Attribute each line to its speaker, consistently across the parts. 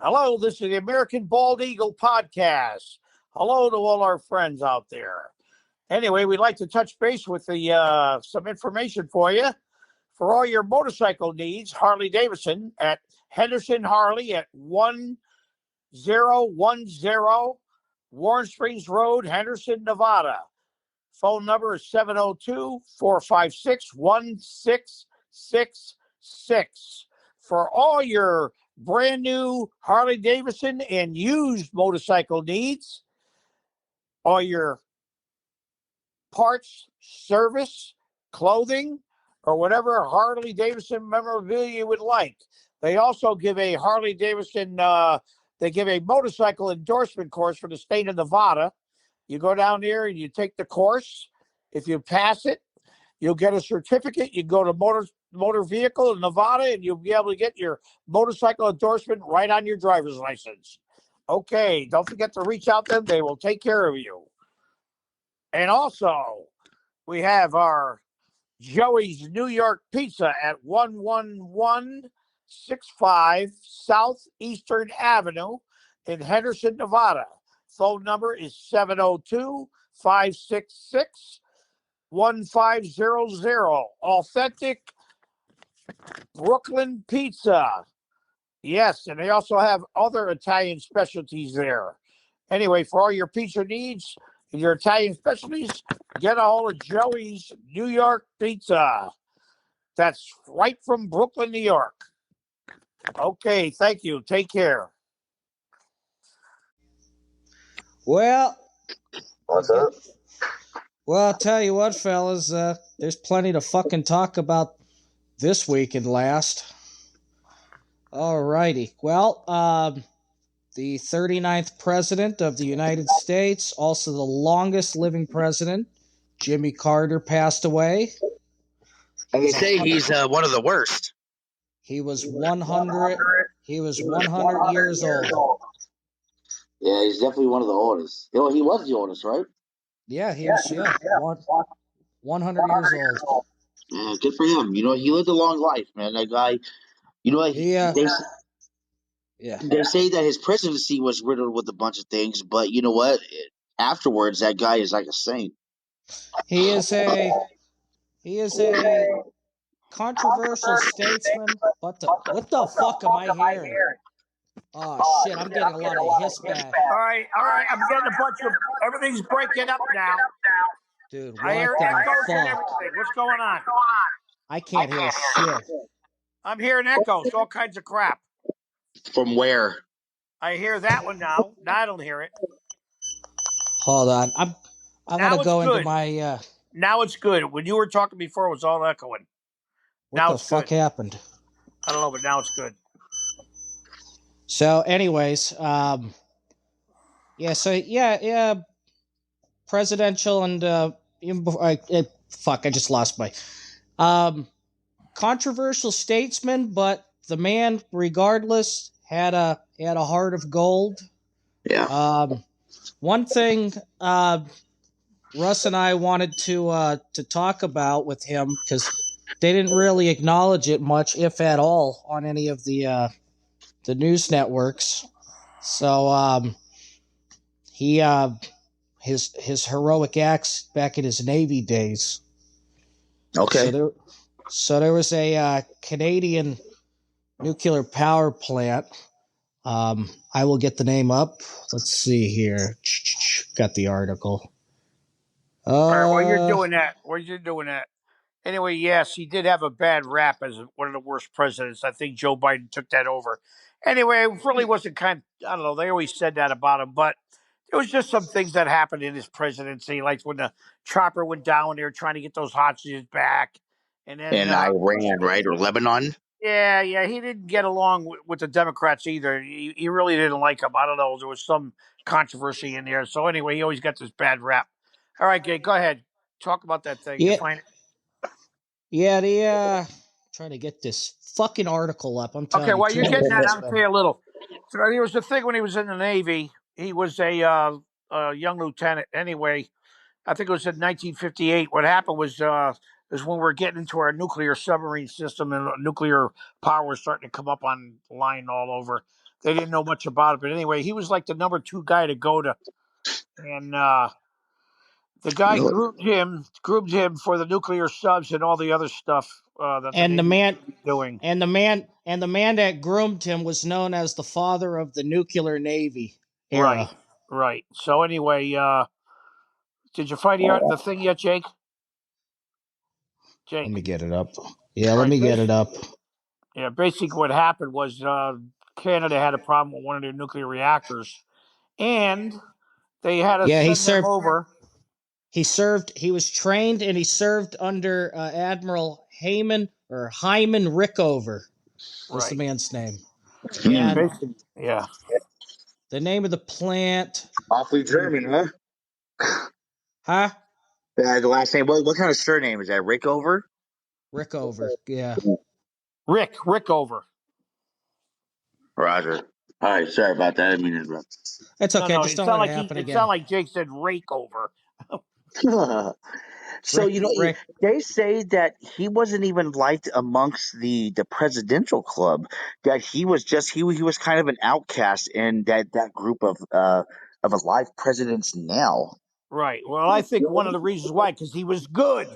Speaker 1: Hello, this is the American Bald Eagle podcast. Hello to all our friends out there. Anyway, we'd like to touch base with some information for you. For all your motorcycle needs, Harley Davidson at Henderson Harley at 1010 Warren Springs Road, Henderson, Nevada. Phone number is 702-456-1666. For all your brand new Harley Davidson and used motorcycle needs, all your parts, service, clothing, or whatever Harley Davidson memorabilia you would like. They also give a Harley Davidson, they give a motorcycle endorsement course for the state of Nevada. You go down there and you take the course. If you pass it, you'll get a certificate. You go to motor vehicle in Nevada and you'll be able to get your motorcycle endorsement right on your driver's license. Okay, don't forget to reach out to them. They will take care of you. And also, we have our Joey's New York Pizza at 11165 Southeastern Avenue in Henderson, Nevada. Phone number is 702-566-1500. Authentic Brooklyn pizza. Yes, and they also have other Italian specialties there. Anyway, for all your pizza needs and your Italian specialties, get a hold of Joey's New York Pizza. That's right from Brooklyn, New York. Okay, thank you. Take care.
Speaker 2: Well,
Speaker 3: What's up?
Speaker 2: well, I'll tell you what, fellas. There's plenty to fucking talk about this week and last. Alrighty. Well, the 39th president of the United States, also the longest living president, Jimmy Carter, passed away.
Speaker 3: And they say he's one of the worst.
Speaker 2: He was 100. He was 100 years old.
Speaker 3: Yeah, he's definitely one of the oldest. He was the oldest, right?
Speaker 2: Yeah, he was. Yeah, 100 years old.
Speaker 3: Yeah, good for him. He lived a long life, man. That guy.
Speaker 2: Yeah.
Speaker 3: They say that his presidency was riddled with a bunch of things, but you know what? Afterwards, that guy is like a saint.
Speaker 2: He is a controversial statesman. What the fuck am I hearing? Oh shit, I'm getting a lot of hiss back.
Speaker 1: All right. I'm getting a bunch of everything's breaking up now.
Speaker 2: Dude, what
Speaker 1: I hear
Speaker 2: the
Speaker 1: echoes and
Speaker 2: fuck?
Speaker 1: everything. What's going on?
Speaker 2: I can't hear shit.
Speaker 1: I'm hearing echoes, all kinds of crap.
Speaker 3: From where?
Speaker 1: I hear that one now. Now I don't hear it.
Speaker 2: Hold on. I'm
Speaker 1: Now
Speaker 2: gonna go
Speaker 1: it's good.
Speaker 2: into my
Speaker 1: Now it's good. When you were talking before, it was all echoing.
Speaker 2: what
Speaker 1: Now
Speaker 2: the
Speaker 1: it's
Speaker 2: fuck
Speaker 1: good.
Speaker 2: happened?
Speaker 1: I don't know, but now it's good.
Speaker 2: So anyways, presidential and fuck, I just lost my controversial statesman, but the man, regardless, had a heart of gold.
Speaker 3: Yeah.
Speaker 2: One thing Russ and I wanted to talk about with him, because they didn't really acknowledge it much, if at all, on any of the news networks. So his heroic acts back in his Navy days.
Speaker 3: Okay.
Speaker 2: So there was a Canadian nuclear power plant. I will get the name up. Let's see here. Got the article.
Speaker 1: All right, while you're doing that. Anyway, yes, he did have a bad rap as one of the worst presidents. I think Joe Biden took that over. Anyway, it really wasn't I don't know, they always said that about him, but there was just some things that happened in his presidency, like when the chopper went down, they were trying to get those hostages back. And then
Speaker 3: In Iran, right? Or Lebanon?
Speaker 1: Yeah, he didn't get along with the Democrats either. He really didn't like them. I don't know. There was some controversy in there. So anyway, he always got this bad rap. All right, Gay, go ahead. Talk about that thing.
Speaker 2: Yeah.
Speaker 1: Define it.
Speaker 2: Yeah, trying to get this fucking article up. I'm telling you.
Speaker 1: Okay, well, you're getting that. I'll tell you a little. So there was a thing when he was in the Navy. He was a young lieutenant. Anyway, I think it was in 1958. What happened was is when we're getting into our nuclear submarine system and nuclear power is starting to come up online all over. They didn't know much about it, but anyway, he was like the number 2 guy to go to, and the guy groomed him for the nuclear subs and all the other stuff that the
Speaker 2: And the
Speaker 1: Navy
Speaker 2: man
Speaker 1: was doing.
Speaker 2: and the man that groomed him was known as the father of the nuclear Navy era.
Speaker 1: Right. So anyway, did you find the thing yet, Jake?
Speaker 2: Let
Speaker 1: Jake.
Speaker 2: me get it up. Yeah,
Speaker 1: All
Speaker 2: let
Speaker 1: right,
Speaker 2: me get it up.
Speaker 1: Yeah, basically what happened was Canada had a problem with one of their nuclear reactors, and they had to
Speaker 2: Yeah,
Speaker 1: send them over.
Speaker 2: He was trained and he served under Admiral Hyman Rickover was the
Speaker 1: Right.
Speaker 2: man's name.
Speaker 1: And
Speaker 2: And
Speaker 1: basically, yeah.
Speaker 2: the name of the plant.
Speaker 3: Awfully German, huh?
Speaker 2: Huh?
Speaker 3: The last name. What kind of surname is that? Rickover?
Speaker 2: Rickover. Yeah.
Speaker 1: Rickover.
Speaker 3: Roger. All right, sorry about that. I didn't mean to interrupt.
Speaker 2: It's okay.
Speaker 1: No,
Speaker 2: Just don't let it happen
Speaker 1: it
Speaker 2: again.
Speaker 1: sounded like Jake said rake over.
Speaker 3: So
Speaker 2: Rick,
Speaker 3: they say that he wasn't even liked amongst the presidential club. That he was just he was kind of an outcast in that group of alive presidents now.
Speaker 1: Right. Well, I think one of the reasons why, because he was good.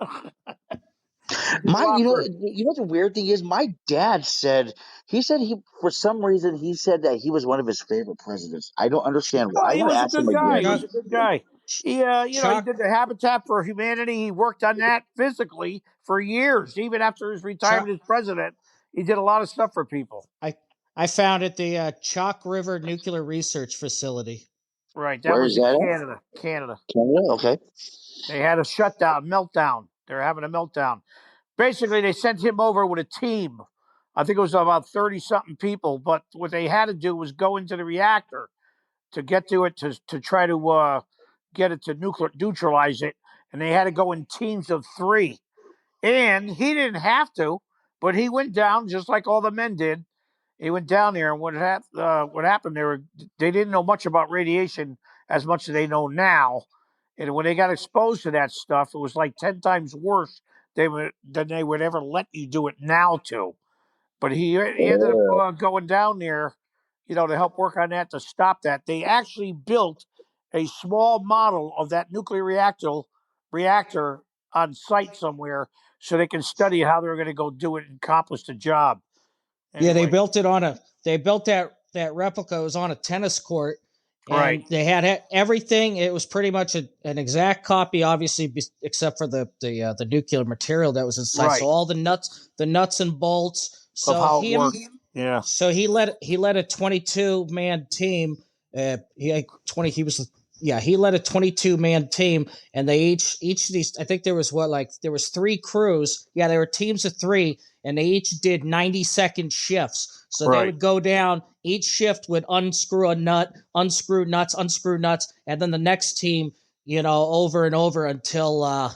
Speaker 1: He did a
Speaker 3: My
Speaker 1: lot for.
Speaker 3: you know what the weird thing is. My dad said he for some reason he said that he was one of his favorite presidents. I don't understand why.
Speaker 1: Oh,
Speaker 3: I
Speaker 1: he
Speaker 3: got to
Speaker 1: was a
Speaker 3: ask him
Speaker 1: good guy. He
Speaker 3: again.
Speaker 1: was a good guy. He, he
Speaker 2: Chuck,
Speaker 1: did the Habitat for Humanity. He worked on that physically for years, even after his retirement
Speaker 2: Chuck.
Speaker 1: as president. He did a lot of stuff for people.
Speaker 2: I found it the Chalk River Nuclear Research Facility.
Speaker 1: Right. That
Speaker 3: Where
Speaker 1: was
Speaker 3: is
Speaker 1: in
Speaker 3: that
Speaker 1: Canada.
Speaker 3: at? Canada. Okay.
Speaker 1: They had a meltdown. They were having a meltdown. Basically, they sent him over with a team. I think it was about 30 something people. But what they had to do was go into the reactor to get to it to try to get it to neutralize it. And they had to go in teams of 3. And he didn't have to, but he went down just like all the men did. He went down there, and what happened? They didn't know much about radiation as much as they know now. And when they got exposed to that stuff, it was like 10 times worse than they would ever let you do it now to. But he ended up going down there, to help work on that to stop that. They actually built a small model of that nuclear reactor on site somewhere so they can study how they're going to go do it and accomplish the job.
Speaker 2: Yeah, they
Speaker 1: Anyway,
Speaker 2: built that replica. It was on a tennis court, and
Speaker 1: right,
Speaker 2: they had everything. It was pretty much an exact copy, obviously, except for the nuclear material that was inside.
Speaker 1: right,
Speaker 2: So all the nuts and bolts.
Speaker 1: of
Speaker 2: So
Speaker 1: how it works. Yeah,
Speaker 2: So he led a 22-man team. He had 20. He led a 22-man team, and they each of these. I think there was there was 3 crews. Yeah, there were teams of 3, and they each did 90-second shifts. So they would go down. Each shift would unscrew a nut, unscrew nuts, and then the next team, over and over until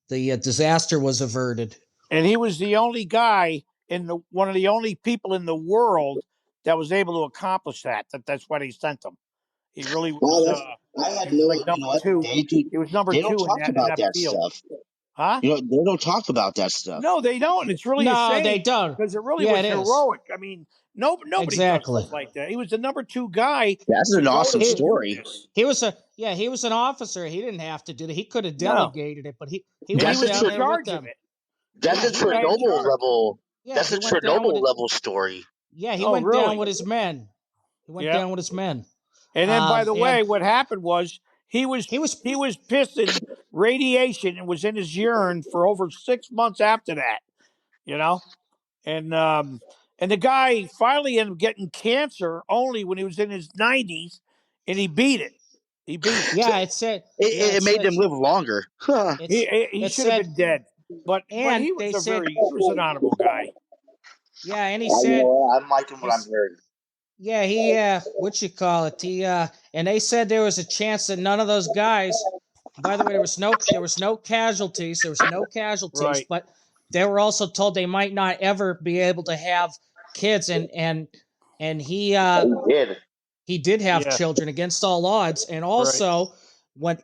Speaker 2: the disaster was averted.
Speaker 1: And he was the only guy one of the only people in the world that was able to accomplish that. That's why they sent him. He really was.
Speaker 3: Well, I
Speaker 1: He
Speaker 3: had
Speaker 1: was
Speaker 3: no.
Speaker 1: like
Speaker 3: You know
Speaker 1: number
Speaker 3: what?
Speaker 1: 2. He was number
Speaker 3: They don't
Speaker 1: 2
Speaker 3: talk
Speaker 1: in
Speaker 3: about
Speaker 1: that
Speaker 3: that
Speaker 1: field.
Speaker 3: stuff.
Speaker 1: Huh?
Speaker 3: They don't talk about that stuff.
Speaker 1: No, they don't. It's really a
Speaker 2: No,
Speaker 1: shame
Speaker 2: they don't.
Speaker 1: because it really
Speaker 2: Yeah,
Speaker 1: was
Speaker 2: it is.
Speaker 1: heroic. I mean, nobody does
Speaker 2: Exactly.
Speaker 1: stuff like that. He was the number 2 guy
Speaker 3: That's
Speaker 1: to
Speaker 3: an
Speaker 1: go
Speaker 3: awesome
Speaker 1: to do
Speaker 3: story.
Speaker 1: this.
Speaker 2: He was an officer. He didn't have to do that. He could have
Speaker 1: No,
Speaker 2: delegated it, but he
Speaker 1: but he
Speaker 2: went
Speaker 1: was
Speaker 2: down
Speaker 1: in
Speaker 2: there with
Speaker 1: charge of
Speaker 2: them.
Speaker 1: it.
Speaker 3: That's
Speaker 2: Yeah,
Speaker 3: a
Speaker 2: he went.
Speaker 3: Chernobyl level.
Speaker 2: Yeah,
Speaker 3: That's a
Speaker 2: he went down with
Speaker 3: Chernobyl
Speaker 2: it.
Speaker 3: level story.
Speaker 2: Yeah, he
Speaker 1: Oh,
Speaker 2: went down
Speaker 1: really?
Speaker 2: with his men. He went
Speaker 1: Yeah.
Speaker 2: down with his men.
Speaker 1: And then, by the
Speaker 2: And
Speaker 1: way, what happened was he was
Speaker 2: he was.
Speaker 1: pissing radiation and was in his urine for over 6 months after that. You know, and the guy finally ended up getting cancer only when he was in his 90s, and he beat it. He beat it.
Speaker 2: Yeah, it said. Yeah,
Speaker 3: It made them live longer. Huh.
Speaker 1: He
Speaker 2: it
Speaker 1: should have
Speaker 2: said.
Speaker 1: been dead, but
Speaker 2: And
Speaker 1: he was
Speaker 2: they said.
Speaker 1: he was an honorable guy.
Speaker 2: Yeah, and he
Speaker 3: You know
Speaker 2: said.
Speaker 3: what? I'm liking what I'm hearing.
Speaker 2: Yeah, he what you call it? And they said there was a chance that none of those guys. By the way, there was no casualties. There was no casualties,
Speaker 1: Right.
Speaker 2: but they were also told they might not ever be able to have kids. And
Speaker 3: He did.
Speaker 2: he did have
Speaker 1: Yeah.
Speaker 2: children against all odds. And
Speaker 1: Right.
Speaker 2: also, what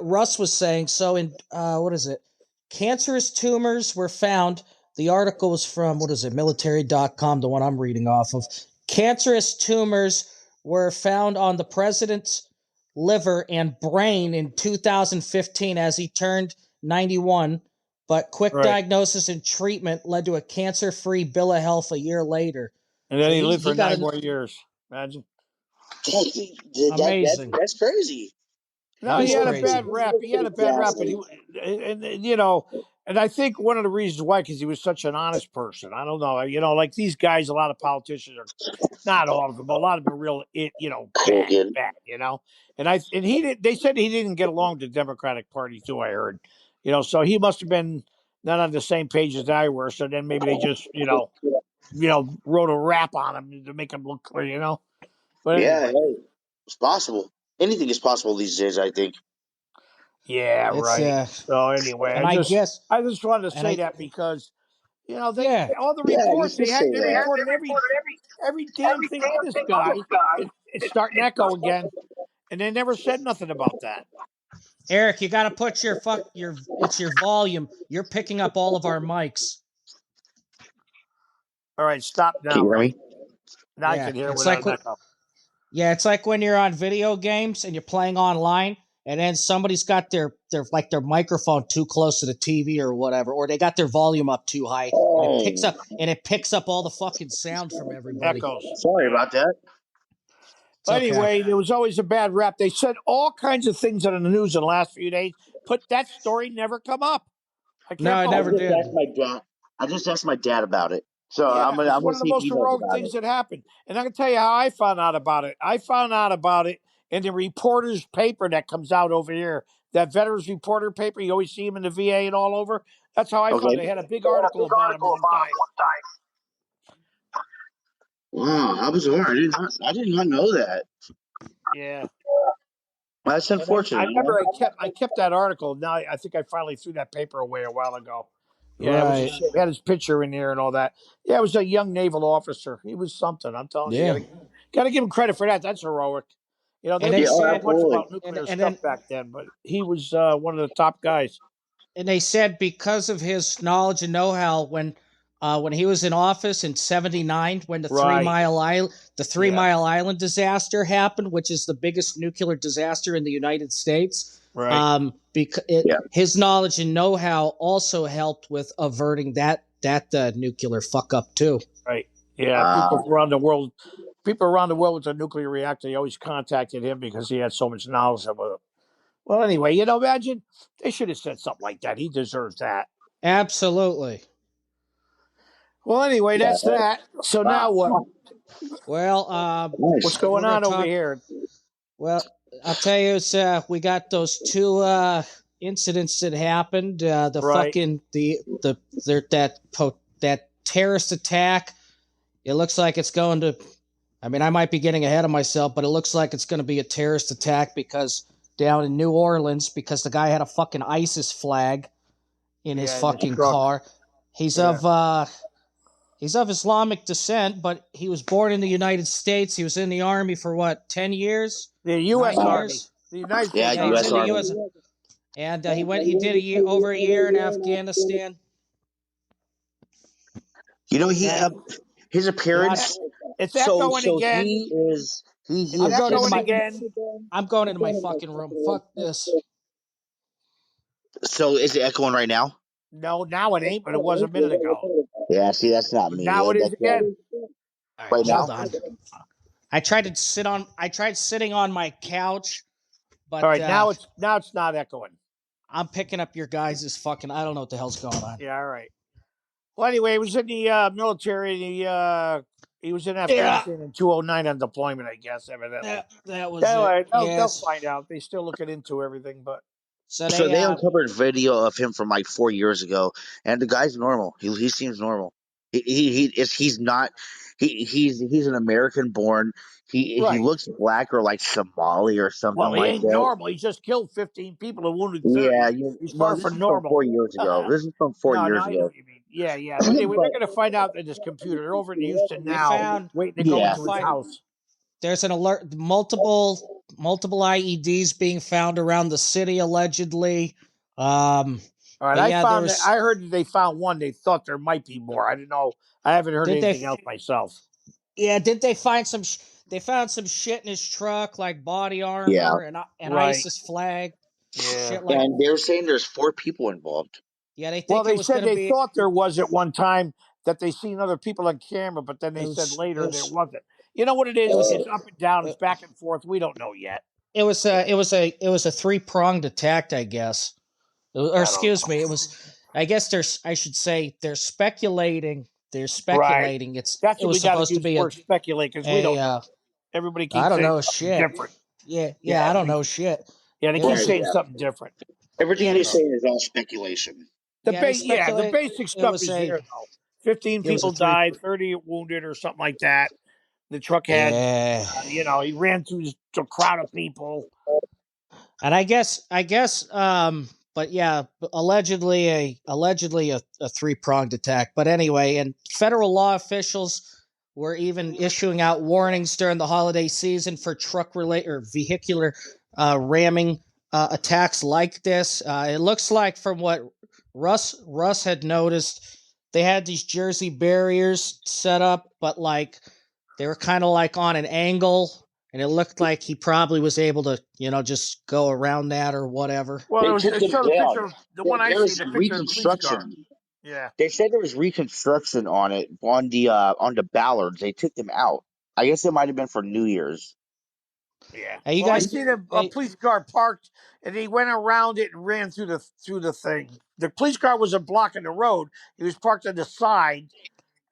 Speaker 2: Russ was saying. So in what is it? cancerous tumors were found. The article was from, military.com, the one I'm reading off of. Cancerous tumors were found on the president's liver and brain in 2015 as he turned 91, but quick diagnosis and treatment led to a cancer-free bill of health a year later.
Speaker 1: And then he lived for 9 more years. Imagine.
Speaker 2: Amazing.
Speaker 3: That's crazy.
Speaker 1: No, he had a bad rap. He had a bad rap, but and I think one of the reasons why, because he was such an honest person. I don't know, like these guys, a lot of politicians are, not all of them, but a lot of them are real, bad, And he did. They said he didn't get along with the Democratic Party too. I heard, so he must have been not on the same page as I were. So then maybe they just, wrote a rap on him to make him look clear, But anyway.
Speaker 3: Hey, it's possible. Anything is possible these days, I think.
Speaker 1: Yeah, right. So anyway, I just wanted to say that because, all the reports they reported every damn thing on this guy. It's starting to echo again, and they never said nothing about that.
Speaker 2: Eric, you got to put it's your volume. You're picking up all of our mics.
Speaker 1: All right, stop now.
Speaker 3: Can you hear me?
Speaker 1: Now I can hear it without echo.
Speaker 2: Yeah, it's like when you're on video games and you're playing online, and then somebody's got their microphone too close to the TV or whatever, or they got their volume up too high, and it picks up all the fucking sound from everybody.
Speaker 1: Echoes.
Speaker 3: Sorry about that.
Speaker 1: But anyway, there was always a bad rap. They said all kinds of things on the news in the last few days. That story never come up.
Speaker 2: I never did.
Speaker 3: I just asked my dad about it. So
Speaker 1: yeah,
Speaker 3: I'm gonna
Speaker 1: one of the most heroic things that happened. And I can tell you how I found out about it. I found out about it in the reporter's paper that comes out over here. That Veterans Reporter paper, you always see them in the VA and all over. That's how I found it. They had a big article about him one time.
Speaker 3: Wow, how bizarre! I did not know that.
Speaker 1: Yeah,
Speaker 3: that's unfortunate.
Speaker 1: I remember I kept that article. Now I think I finally threw that paper away a while ago. Yeah, it had his picture in there and all that. Yeah, it was a young naval officer. He was something. I'm telling you, got to give him credit for that. That's heroic. They didn't know much about nuclear stuff back then, but he was one of the top guys.
Speaker 2: And they said because of his knowledge and know-how, when he was in office in '79, when the 3 Mile Island disaster happened, which is the biggest nuclear disaster in the United States.
Speaker 1: Right.
Speaker 2: His knowledge and know-how also helped with averting that nuclear fuck up too.
Speaker 1: Right. Yeah. People around the world with a nuclear reactor, they always contacted him because he had so much knowledge of it. Well, anyway, imagine they should have said something like that. He deserves that.
Speaker 2: Absolutely.
Speaker 1: Well, anyway, that's that. So now what?
Speaker 2: Well,
Speaker 1: what's going on over here?
Speaker 2: Well, I'll tell you, we got those two incidents that happened. That terrorist attack. It looks like it's going to. I mean, I might be getting ahead of myself, but it looks like it's going to be a terrorist attack because down in New Orleans, because the guy had a fucking ISIS flag in his fucking car. He's of Islamic descent, but he was born in the United States. He was in the Army for 10 years?
Speaker 1: The U.S. Army. The United States Army.
Speaker 2: He was in the U.S. And he did over a year in Afghanistan.
Speaker 3: His appearance.
Speaker 1: It's echoing again.
Speaker 2: I'm going into my fucking room. Fuck this.
Speaker 3: So is it echoing right now?
Speaker 1: No, now it ain't, but it was a minute ago.
Speaker 3: Yeah, see, that's not me.
Speaker 1: Now it is again.
Speaker 2: Right, hold on. I tried sitting on my couch, but
Speaker 1: all right, now it's not echoing.
Speaker 2: I'm picking up your guys' fucking. I don't know what the hell's going on.
Speaker 1: Yeah, all right. Well, anyway, he was in the military. He was in Afghanistan in 2009 on deployment, I guess. Evidently,
Speaker 2: that was
Speaker 1: it. They'll find out. They're still looking into everything, but.
Speaker 3: So they uncovered video of him from 4 years ago, and the guy's normal. He seems normal. He's not. He's an American born. He looks black or like Somali or something like that.
Speaker 1: Well, he ain't normal. He just killed 15 people and wounded 30.
Speaker 3: Yeah,
Speaker 1: he's far from normal.
Speaker 3: 4 years ago. This is from 4 years ago.
Speaker 1: Yeah. Anyway, they're going to find out in this computer. They're over in Houston now, waiting to go into his house.
Speaker 2: There's an alert. Multiple IEDs being found around the city allegedly.
Speaker 1: All right,
Speaker 2: But
Speaker 1: I
Speaker 2: yeah, there
Speaker 1: found that.
Speaker 2: was.
Speaker 1: I heard that they found one. They thought there might be more. I didn't know. I haven't heard
Speaker 2: Did they?
Speaker 1: anything else myself.
Speaker 2: Yeah, did they find some? They found some shit in his truck, like body
Speaker 3: Yeah,
Speaker 2: armor and an
Speaker 1: Right.
Speaker 2: ISIS flag,
Speaker 1: Yeah.
Speaker 2: shit like.
Speaker 3: and they're saying there's 4 people involved.
Speaker 2: Yeah, they
Speaker 1: Well,
Speaker 2: think it
Speaker 1: they
Speaker 2: was
Speaker 1: said
Speaker 2: gonna
Speaker 1: they
Speaker 2: be.
Speaker 1: thought there was at one time that they seen other people on camera, but then
Speaker 2: It
Speaker 1: they said
Speaker 2: was. It
Speaker 1: later there
Speaker 2: was.
Speaker 1: wasn't. You know what it
Speaker 2: It
Speaker 1: is?
Speaker 2: was.
Speaker 1: It's up and down. It's
Speaker 2: It,
Speaker 1: back and forth. We don't know yet.
Speaker 2: it was. It was a 3-pronged attack, I guess. Or
Speaker 1: I don't
Speaker 2: excuse
Speaker 1: know.
Speaker 2: me, it was. I guess there's. I should say they're speculating. They're
Speaker 1: Right.
Speaker 2: speculating.
Speaker 1: That's
Speaker 2: It
Speaker 1: what we
Speaker 2: was
Speaker 1: got to
Speaker 2: supposed to
Speaker 1: use the
Speaker 2: be
Speaker 1: word speculate because we
Speaker 2: a
Speaker 1: don't know. Everybody
Speaker 2: I
Speaker 1: keeps
Speaker 2: don't
Speaker 1: saying
Speaker 2: know
Speaker 1: something
Speaker 2: shit.
Speaker 1: different.
Speaker 2: Yeah,
Speaker 1: Yeah.
Speaker 2: I don't know shit.
Speaker 1: Yeah. They
Speaker 2: It
Speaker 1: keep
Speaker 3: Right,
Speaker 2: was.
Speaker 1: saying
Speaker 3: yeah.
Speaker 1: something different.
Speaker 3: Everything
Speaker 2: Yeah,
Speaker 3: they're
Speaker 2: they
Speaker 3: saying is all speculation.
Speaker 2: yeah they
Speaker 1: Yeah, the
Speaker 2: speculate.
Speaker 1: basic
Speaker 2: It
Speaker 1: stuff
Speaker 2: was
Speaker 1: is
Speaker 2: a.
Speaker 1: there though. 15
Speaker 2: It was a
Speaker 1: people
Speaker 2: three.
Speaker 1: died, 30 wounded, or something like that. The truck had,
Speaker 2: Yeah.
Speaker 1: he ran through a crowd of people.
Speaker 2: And but yeah, allegedly a 3-pronged attack. But anyway, and federal law officials were even issuing out warnings during the holiday season for truck related or vehicular ramming attacks like this. It looks like from what Russ had noticed, they had these Jersey barriers set up, but like they were kind of like on an angle, and it looked like he probably was able to, just go around that or whatever.
Speaker 1: Well,
Speaker 3: They took
Speaker 1: it
Speaker 3: them
Speaker 1: showed a
Speaker 3: down.
Speaker 1: picture of the one I
Speaker 3: There
Speaker 1: see,
Speaker 3: was
Speaker 1: the picture of the police car.
Speaker 3: reconstruction.
Speaker 1: Yeah,
Speaker 3: They said there was reconstruction on it on the Ballards. They took them out. I guess it might have been for New Year's.
Speaker 1: yeah.
Speaker 2: Hey, you
Speaker 1: Well, I
Speaker 2: guys,
Speaker 1: see a
Speaker 2: hey,
Speaker 1: police car parked, and he went around it and ran through the thing. The police car wasn't blocking the road; he was parked on the side.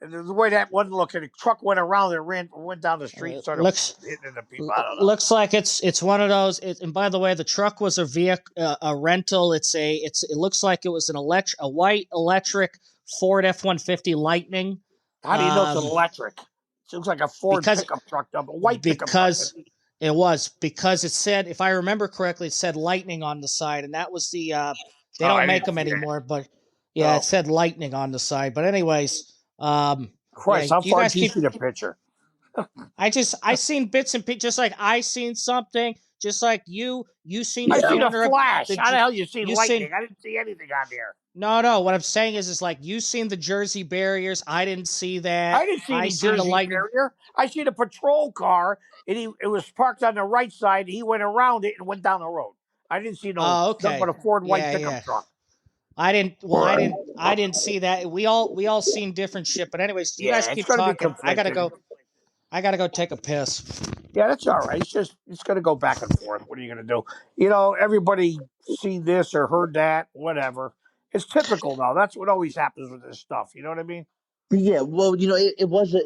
Speaker 1: And the way that one looked, and the truck went around and went down the street and started
Speaker 2: looks
Speaker 1: hitting the people. I don't know.
Speaker 2: looks like it's one of those. And by the way, the truck was a vehicle, a rental. It looks like it was a white electric Ford F-150 Lightning.
Speaker 1: How do you know it's an
Speaker 2: Um,
Speaker 1: electric? It looks like a Ford
Speaker 2: because
Speaker 1: pickup truck, a white pickup truck.
Speaker 2: because because it said, if I remember correctly, it said Lightning on the side, and that was they
Speaker 1: Oh,
Speaker 2: don't
Speaker 1: I
Speaker 2: make
Speaker 1: didn't
Speaker 2: them
Speaker 1: see that.
Speaker 2: anymore, but yeah, it
Speaker 1: Oh,
Speaker 2: said Lightning on the side. But anyways, yeah,
Speaker 1: Christ, how
Speaker 2: you
Speaker 1: far
Speaker 2: guys
Speaker 1: did you
Speaker 2: keep.
Speaker 1: see the picture?
Speaker 2: I seen bits and pieces, just like I seen something, just like you seen the
Speaker 1: I
Speaker 3: Yeah.
Speaker 1: seen a
Speaker 2: corner of
Speaker 1: flash.
Speaker 2: the
Speaker 1: How the hell you seen
Speaker 2: you seen
Speaker 1: lightning? I didn't see anything on there.
Speaker 2: no. What I'm saying is like you seen the Jersey barriers. I didn't see that.
Speaker 1: I didn't see
Speaker 2: I
Speaker 1: any
Speaker 2: seen the
Speaker 1: Jersey
Speaker 2: lightning.
Speaker 1: barrier. I seen a patrol car, and it was parked on the right side. He went around it and went down the road. I didn't see
Speaker 2: Oh,
Speaker 1: nothing but
Speaker 2: okay.
Speaker 1: a Ford white
Speaker 2: Yeah,
Speaker 1: pickup
Speaker 2: yeah.
Speaker 1: truck.
Speaker 2: I didn't. Well,
Speaker 3: Right.
Speaker 2: I didn't see that. We all seen different shit. But anyways, you guys
Speaker 1: Yeah, it's
Speaker 2: keep
Speaker 1: going to be
Speaker 2: talking.
Speaker 1: conflicting.
Speaker 2: I gotta go take a piss.
Speaker 1: Yeah, that's all right. It's going to go back and forth. What are you going to do? Everybody seen this or heard that, whatever. It's typical though. That's what always happens with this stuff. You know what I mean?
Speaker 3: Yeah. Well, it was.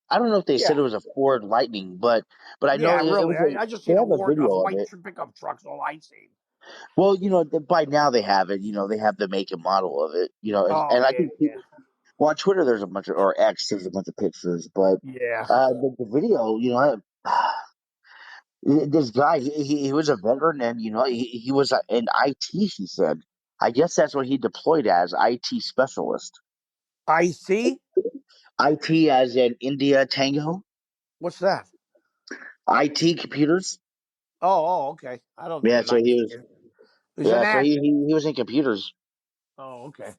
Speaker 3: I don't know if they
Speaker 1: Yeah,
Speaker 3: said it was a Ford Lightning, but I know
Speaker 1: yeah.
Speaker 3: it
Speaker 1: Really,
Speaker 3: was
Speaker 1: I just
Speaker 3: They
Speaker 1: seen
Speaker 3: have a
Speaker 1: a
Speaker 3: video of
Speaker 1: white
Speaker 3: it.
Speaker 1: pickup truck's all I seen.
Speaker 3: Well, by now they have it. They have the make and model of it.
Speaker 1: Oh
Speaker 3: And I
Speaker 1: yeah,
Speaker 3: think well, on Twitter there's a bunch of or X there's a bunch of pictures, but
Speaker 1: yeah.
Speaker 3: the video, this guy he was a veteran, and he was in IT. He said, I guess that's what he deployed as, IT specialist.
Speaker 1: I see.
Speaker 3: IT as in India Tango.
Speaker 1: What's that?
Speaker 3: IT computers.
Speaker 1: Okay. I don't know
Speaker 3: Yeah,
Speaker 1: what an
Speaker 3: so he
Speaker 1: IT
Speaker 3: was.
Speaker 1: is. Is an
Speaker 3: Yeah, so
Speaker 1: act?
Speaker 3: he was in computers.
Speaker 1: Oh, okay.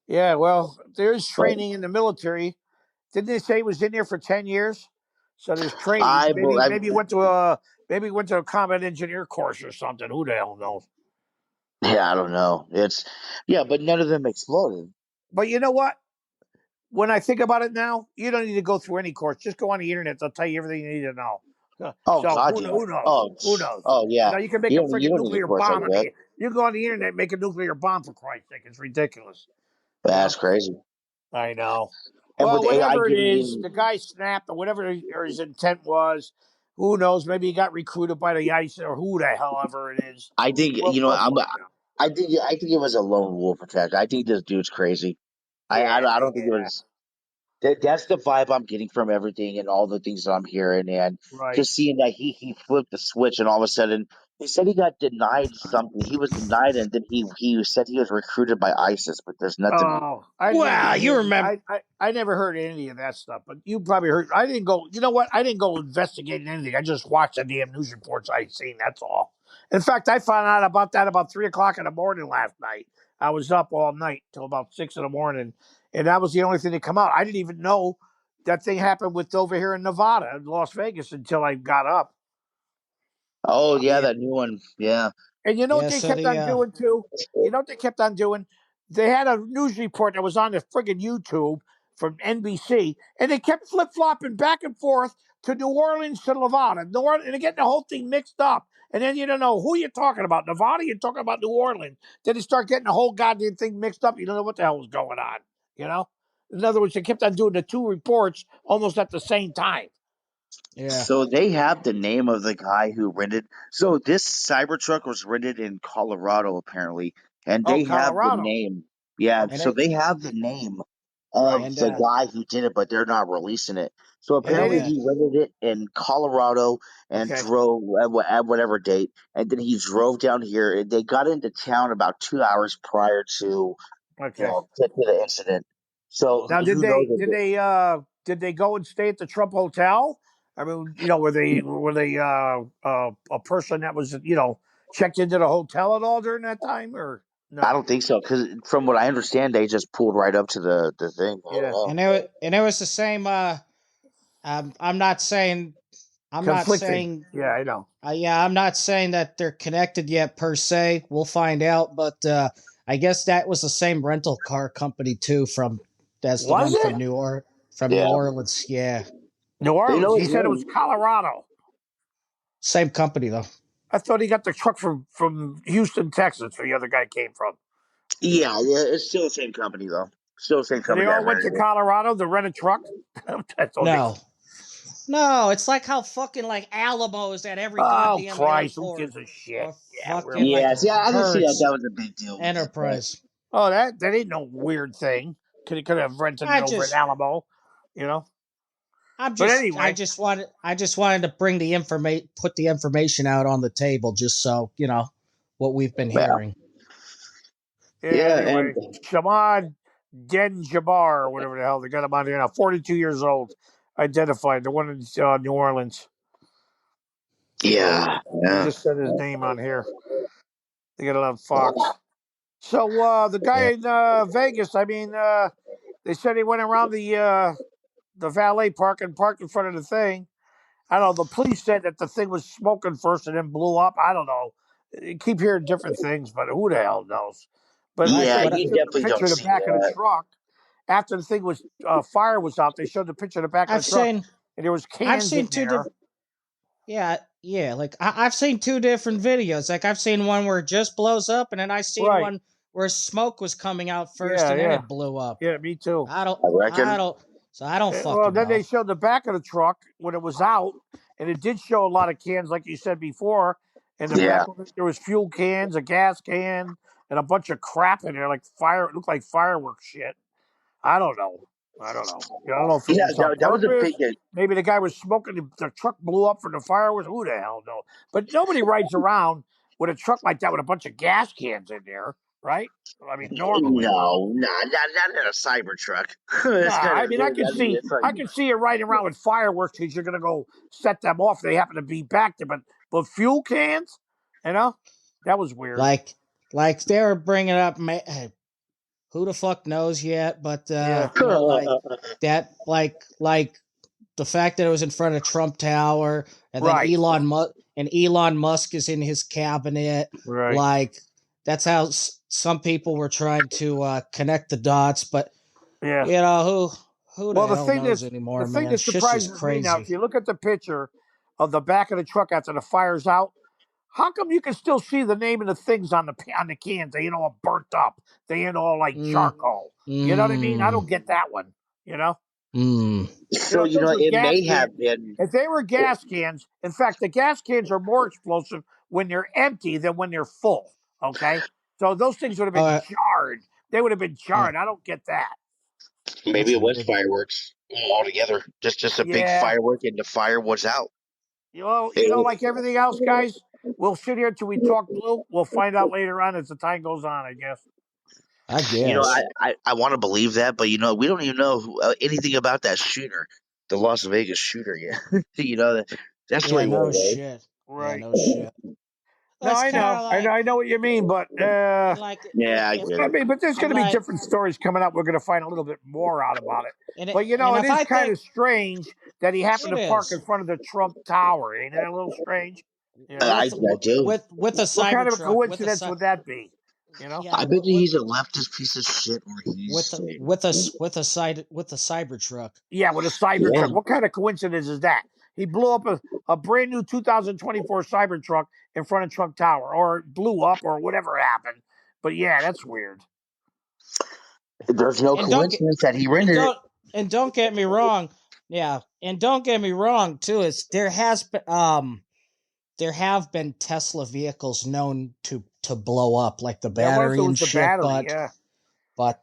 Speaker 1: Yeah. Well, there's
Speaker 3: But
Speaker 1: training in the military. Didn't they say he was in there for 10 years? So there's training.
Speaker 3: I,
Speaker 1: Maybe
Speaker 3: I
Speaker 1: maybe went to a combat engineer course or something. Who the hell knows?
Speaker 3: yeah, I don't know. Yeah, but none of them exploded.
Speaker 1: But you know what? When I think about it now, you don't need to go through any course. Just go on the internet. They'll tell you everything you need to know.
Speaker 3: Oh
Speaker 1: So
Speaker 3: God, yeah.
Speaker 1: who knows?
Speaker 3: Oh,
Speaker 1: Who knows?
Speaker 3: oh yeah.
Speaker 1: You can make
Speaker 3: You
Speaker 1: a
Speaker 3: don't you
Speaker 1: freaking
Speaker 3: don't need a
Speaker 1: nuclear
Speaker 3: course like
Speaker 1: bomb.
Speaker 3: that.
Speaker 1: You go on the internet and make a nuclear bomb for Christ's sake. It's ridiculous. You
Speaker 3: That's
Speaker 1: know?
Speaker 3: crazy.
Speaker 1: I know.
Speaker 3: And
Speaker 1: Well,
Speaker 3: with AI
Speaker 1: whatever it
Speaker 3: getting
Speaker 1: is,
Speaker 3: in,
Speaker 1: the guy snapped or whatever his intent was. Who knows? Maybe he got recruited by the ICE or who the hell ever it is.
Speaker 3: I think
Speaker 1: We'll find out.
Speaker 3: I think it was a lone wolf attack. I think this dude's crazy.
Speaker 1: Yeah,
Speaker 3: I don't think it
Speaker 1: yeah,
Speaker 3: was. That's the vibe I'm getting from everything and all the things that I'm hearing, and
Speaker 1: right.
Speaker 3: just seeing that he flipped the switch, and all of a sudden he said he got denied something. He was denied, and then he said he was recruited by ISIS, but there's nothing.
Speaker 1: Oh, I didn't even
Speaker 2: Well, you
Speaker 1: hear.
Speaker 2: remember.
Speaker 1: I never heard any of that stuff. But you probably heard. I didn't go. You know what? I didn't go investigating anything. I just watched the damn news reports I seen. That's all. In fact, I found out about that about 3 o'clock in the morning last night. I was up all night till about 6 in the morning, and that was the only thing that come out. I didn't even know that thing happened with over here in Nevada, in Las Vegas, until I got up.
Speaker 3: Oh yeah,
Speaker 2: Yeah.
Speaker 3: that new one. Yeah.
Speaker 1: And you know what
Speaker 2: Yeah.
Speaker 1: they
Speaker 2: So
Speaker 1: kept
Speaker 2: the
Speaker 1: on doing too? You know what they kept on doing? They had a news report that was on the friggin' YouTube from NBC, and they kept flip flopping back and forth to New Orleans to Nevada, and they're getting the whole thing mixed up. And then you don't know who you're talking about. Nevada, you're talking about New Orleans. Then they start getting the whole goddamn thing mixed up. You don't know what the hell was going on. You know? In other words, they kept on doing the two reports almost at the same time.
Speaker 2: yeah.
Speaker 3: So they have the name of the guy who rented. So this Cybertruck was rented in Colorado apparently, and
Speaker 1: Oh,
Speaker 3: they have the
Speaker 1: Colorado.
Speaker 3: name. Yeah,
Speaker 2: And
Speaker 3: so
Speaker 2: it
Speaker 3: they have the name of
Speaker 1: Right.
Speaker 2: and
Speaker 3: the guy who did it, but they're not releasing it. So
Speaker 1: And they
Speaker 3: apparently
Speaker 1: didn't.
Speaker 3: he rented it in Colorado and
Speaker 1: Okay.
Speaker 3: drove at whatever date, and then he drove down here. And they got into town about 2 hours prior to
Speaker 1: Okay.
Speaker 3: to the incident. So
Speaker 1: Now,
Speaker 3: who knows?
Speaker 1: did they go and stay at the Trump Hotel? I mean, were they a person that was checked into the hotel at all during that time, or
Speaker 3: I
Speaker 1: no?
Speaker 3: don't think so because from what I understand, they just pulled right up to the thing. I don't
Speaker 1: Yeah,
Speaker 3: know.
Speaker 2: it was the same. I'm not saying. I'm not
Speaker 1: conflicting.
Speaker 2: saying.
Speaker 1: Yeah, I know.
Speaker 2: Yeah, I'm not saying that they're connected yet per se. We'll find out, but I guess that was the same rental car company too. From That's the
Speaker 1: Was
Speaker 2: one
Speaker 1: it
Speaker 2: from New
Speaker 3: Yeah,
Speaker 2: Orleans. Yeah,
Speaker 1: New
Speaker 3: but you
Speaker 1: Orleans?
Speaker 3: know
Speaker 1: He
Speaker 3: his
Speaker 1: said it was
Speaker 3: name.
Speaker 1: Colorado.
Speaker 2: same company though.
Speaker 1: I thought he got the truck from Houston, Texas, where the other guy came from.
Speaker 3: Yeah, yeah, it's still the same company though. Still the same
Speaker 1: And they
Speaker 3: company that
Speaker 1: all went
Speaker 3: rented
Speaker 1: to
Speaker 3: it.
Speaker 1: Colorado to rent a truck. That's all they.
Speaker 2: No, no, it's like how fucking like Alamos at every
Speaker 1: Oh
Speaker 2: goddamn
Speaker 1: Christ! Who
Speaker 2: airport,
Speaker 1: gives a shit?
Speaker 2: or
Speaker 1: Yeah,
Speaker 2: fucking
Speaker 1: really.
Speaker 2: like
Speaker 3: Yeah, see, I didn't see that.
Speaker 2: Hertz
Speaker 3: That was a big deal with it, but
Speaker 2: Enterprise.
Speaker 1: Oh, that ain't no weird thing. Could have rented it
Speaker 2: I
Speaker 1: over at
Speaker 2: just
Speaker 1: Alamo, you know.
Speaker 2: I'm
Speaker 1: But
Speaker 2: just
Speaker 1: anyway,
Speaker 2: I just wanted to bring the information put the information out on the table just so, what we've been
Speaker 3: well,
Speaker 2: hearing.
Speaker 1: yeah.
Speaker 3: yeah, and
Speaker 1: Anyway, Shamad Den Jabbar or whatever the hell they got him on here now. 42 years old, identified the one in New Orleans. So
Speaker 3: yeah,
Speaker 1: they
Speaker 3: yeah,
Speaker 1: just said his name on here. They got it on Fox. So the guy
Speaker 2: Yeah.
Speaker 1: in Vegas, I mean, they said he went around the valet park and parked in front of the thing. I don't know. The police said that the thing was smoking first and then blew up. I don't know. You keep hearing different things, but who the hell knows? But they
Speaker 2: What
Speaker 3: yeah.
Speaker 1: said
Speaker 2: what
Speaker 1: they
Speaker 3: You
Speaker 1: showed the
Speaker 3: definitely
Speaker 1: picture
Speaker 3: don't
Speaker 1: of the
Speaker 3: see
Speaker 1: back of the
Speaker 3: that.
Speaker 1: truck after the thing was fire was out. They showed the picture of the back of
Speaker 2: I've
Speaker 1: the truck,
Speaker 2: seen
Speaker 1: and there was
Speaker 2: I've
Speaker 1: cans
Speaker 2: seen
Speaker 1: in
Speaker 2: two
Speaker 1: there.
Speaker 2: different yeah, like I've seen two different videos. Like I've seen one where it just blows up, and then I seen
Speaker 1: Right?
Speaker 2: one where smoke was coming out first
Speaker 1: Yeah,
Speaker 2: and then
Speaker 1: yeah,
Speaker 2: it blew up.
Speaker 1: yeah. Me too.
Speaker 3: I reckon.
Speaker 2: I don't
Speaker 1: Well,
Speaker 2: fucking
Speaker 1: then they
Speaker 2: know.
Speaker 1: showed the back of the truck when it was out, and it did show a lot of cans, like you said before. In the
Speaker 3: Yeah,
Speaker 1: back of it, there was fuel cans, a gas can, and a bunch of crap in there, like fire. It looked like fireworks shit. I don't know. I don't know. I don't know if it
Speaker 3: yeah.
Speaker 1: was on
Speaker 3: That was a big.
Speaker 1: purpose. Maybe the guy was smoking. The truck blew up from the fireworks. Who the hell knows? But nobody rides around with a truck like that with a bunch of gas cans in there, right? I mean, normally.
Speaker 3: No, not in a Cybertruck.
Speaker 1: Nah,
Speaker 3: It's kind of
Speaker 1: I mean,
Speaker 3: it's like
Speaker 1: I can see you riding around with fireworks because you're gonna go set them off. They happen to be back there, but fuel cans, you know, that was weird.
Speaker 2: Like they were bringing up who the fuck knows yet, but
Speaker 1: Yeah,
Speaker 2: like that like the fact that it was in front of Trump Tower, and then
Speaker 1: right,
Speaker 2: Elon Musk is in his cabinet.
Speaker 1: right.
Speaker 2: Like that's how some people were trying to connect the dots, but
Speaker 1: Yeah.
Speaker 2: who the
Speaker 1: Well,
Speaker 2: hell knows anymore,
Speaker 1: the thing
Speaker 2: man?
Speaker 1: that
Speaker 2: Shit's just
Speaker 1: surprises me now, if
Speaker 2: crazy.
Speaker 1: you look at the picture of the back of the truck after the fire's out, how come you can still see the name of the things on the cans? They ain't all burnt up. They ain't all like
Speaker 2: Mm,
Speaker 1: charcoal. You know what I mean? I don't
Speaker 2: mm,
Speaker 1: get that one. You know.
Speaker 2: mm.
Speaker 3: so.
Speaker 1: If those were
Speaker 3: It
Speaker 1: gas
Speaker 3: may
Speaker 1: cans,
Speaker 3: have been.
Speaker 1: if they were gas cans, in fact, the gas cans are more explosive when they're empty than when they're full. Okay, so those things would have been
Speaker 2: Uh,
Speaker 1: charred. They would have been
Speaker 2: uh,
Speaker 1: charred. I don't get that.
Speaker 3: Maybe
Speaker 2: that's
Speaker 3: it was
Speaker 2: weird.
Speaker 3: fireworks altogether. Just a big
Speaker 1: Yeah,
Speaker 3: firework, and the fire was out.
Speaker 1: like everything else, guys. We'll sit here till we talk blue. We'll find out later on as the time goes on, I guess.
Speaker 2: I
Speaker 3: You know,
Speaker 2: guess.
Speaker 3: I want to believe that, but we don't even know anything about that shooter, the Las Vegas shooter yet. That
Speaker 2: Yeah,
Speaker 3: story went
Speaker 2: no
Speaker 3: away.
Speaker 2: shit. Yeah,
Speaker 1: Right.
Speaker 2: no shit.
Speaker 1: No,
Speaker 2: It's
Speaker 1: I
Speaker 2: kind
Speaker 1: know.
Speaker 2: of like
Speaker 1: I know what you mean, but
Speaker 2: like
Speaker 3: Yeah, I
Speaker 2: if
Speaker 3: get
Speaker 1: I
Speaker 3: it.
Speaker 1: mean, but there's going to be
Speaker 2: like
Speaker 1: different stories coming up. We're going to find a little bit more out about it. But
Speaker 2: and
Speaker 1: it
Speaker 2: if
Speaker 1: is
Speaker 2: I
Speaker 1: kind
Speaker 2: think
Speaker 1: of strange that he happened
Speaker 2: it
Speaker 1: to park in
Speaker 2: is
Speaker 1: front of the Trump Tower. Ain't that a little strange? You know,
Speaker 3: I do.
Speaker 2: with a
Speaker 1: what kind of a
Speaker 2: Cybertruck
Speaker 1: coincidence would that be? You know,
Speaker 2: yeah
Speaker 3: I bet you he's a leftist piece of shit, or he's.
Speaker 2: with a Cybertruck.
Speaker 1: yeah, with a
Speaker 3: Yeah.
Speaker 1: Cybertruck. What kind of coincidence is that? He blew up a brand new 2024 Cybertruck in front of Trump Tower, or it blew up, or whatever happened. But yeah, that's weird.
Speaker 3: There's no
Speaker 2: And don't get
Speaker 3: coincidence that he
Speaker 2: and
Speaker 3: rendered it.
Speaker 2: don't get me wrong. Yeah, and don't get me wrong too. Is there have been Tesla vehicles known to blow up, like the
Speaker 1: It
Speaker 2: battery
Speaker 1: was
Speaker 2: and
Speaker 1: the
Speaker 2: shit.
Speaker 1: battery. Yeah.
Speaker 2: But